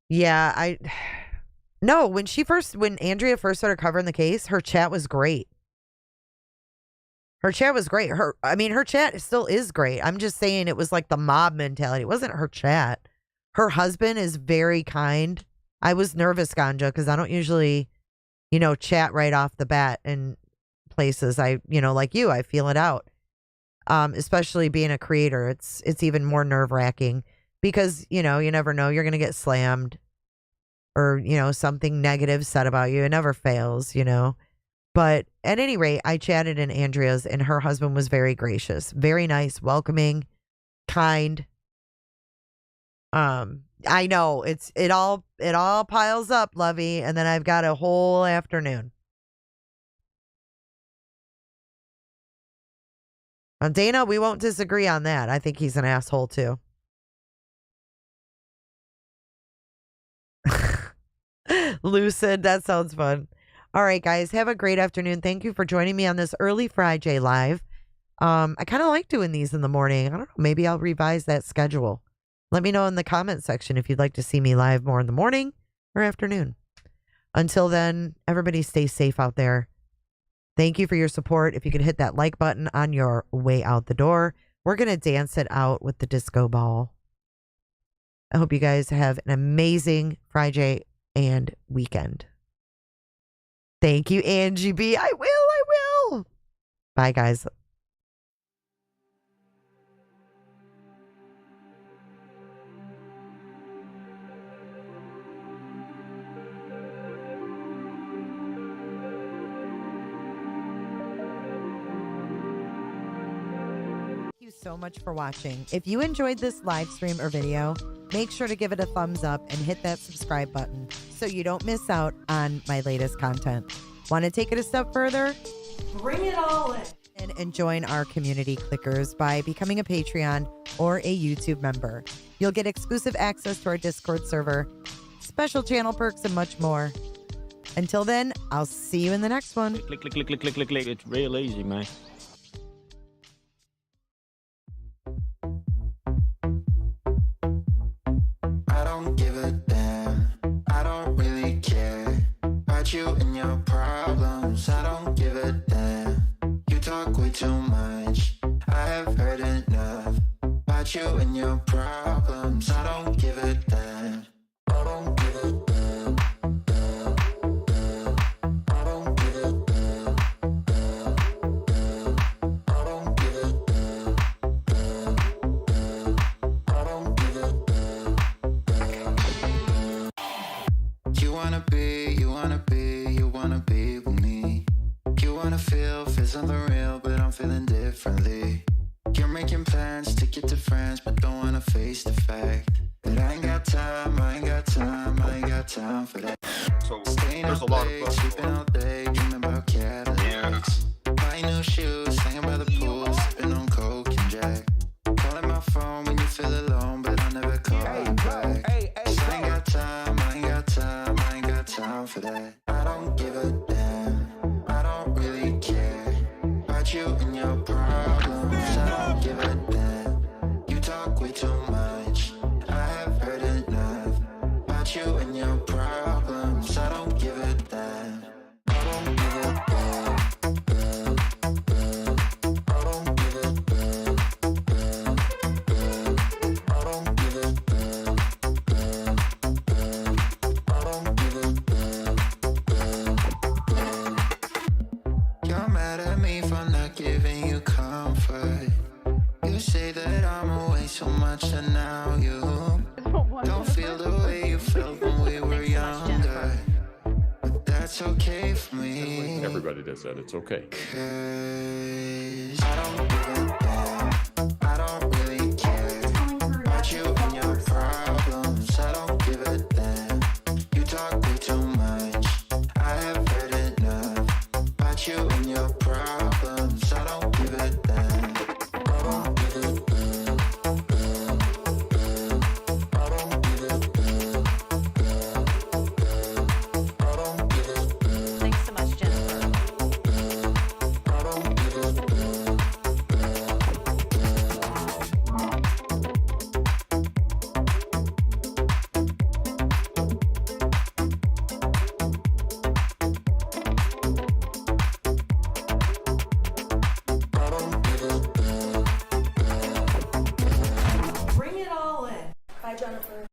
Yeah, no, when Andrea first started covering the case, her chat was great. Her chat was great. Her chat still is great. I'm just saying it was like the mob mentality. It wasn't her chat. Her husband is very kind. I was nervous, Ganja, because I don't usually, chat right off the bat in places. I, like you, I feel it out. Especially being a creator, it's even more nerve-wracking because, you never know. You're going to get slammed or, something negative said about you. It never fails, But at any rate, I chatted in Andrea's and her husband was very gracious, very nice, welcoming, kind. I know it all piles up, Lovey, and then I've got a whole afternoon. Dana, we won't disagree on that. I think he's an asshole too. Lucid, that sounds fun. All right, guys, have a great afternoon. Thank you for joining me on this early Friday live. I kind of like doing these in the morning. I don't know, maybe I'll revise that schedule. Let me know in the comment section if you'd like to see me live more in the morning or afternoon. Until then, everybody stay safe out there. Thank you for your support. If you could hit that like button on your way out the door, we're going to dance it out with the disco ball. I hope you guys have an amazing Friday and weekend. Thank you, Angie B. I will. Bye, guys. So much for watching. If you enjoyed this live stream or video, make sure to give it a thumbs up and hit that subscribe button so you don't miss out on my latest content. Want to take it a step further? Bring it all in. And join our community clickers by becoming a Patreon or a YouTube member. You'll get exclusive access to our Discord server, special channel perks, and much more. Until then, I'll see you in the next one. Click, click, click, click, click, click, click. It's real easy, man. I don't give a damn. I don't really care about you and your problems. I don't give a damn. You talk way too much. I have heard enough about you and your problems. I don't give a damn. I don't give a damn. I don't give a damn. I don't give a damn. I don't give a damn. You wanna be with me. You wanna feel something real, but I'm feeling differently. You're making plans to get to friends, but don't wanna face the fact that I ain't got time, I ain't got time, I ain't got time for that. So Staying there's a up lot late, of sleeping all day, dreaming about Cadillacs. Buying new shoes, hanging by the pool, sipping on Coke and Jack. Calling my phone when you feel alone, but I'll never call you back. 'Cause I ain't got time, I ain't got time, I ain't got time for that. I don't give a damn, I don't really care about you and your problems. I don't give a damn. You talk way too much. I have heard enough about you and your problems. I don't give a damn. I don't give a damn. I don't give a damn. I don't give a damn. I don't give a damn. You're mad at me for not giving you comfort. You say that I'm away so much, and now you don't feel the way you felt when we were younger. But that's okay for me. everybody does that. It's okay. 'Cause I don't give a damn. I don't really care about you and your problems. I don't give a damn. You talk way too much. I have heard enough about you and your problems. I don't give a damn. I don't give a damn. I don't give a damn. I don't give a damn. Thanks so much, Jennifer. I don't give a damn. I don't give a damn. Bring it all in. Bye, Jennifer.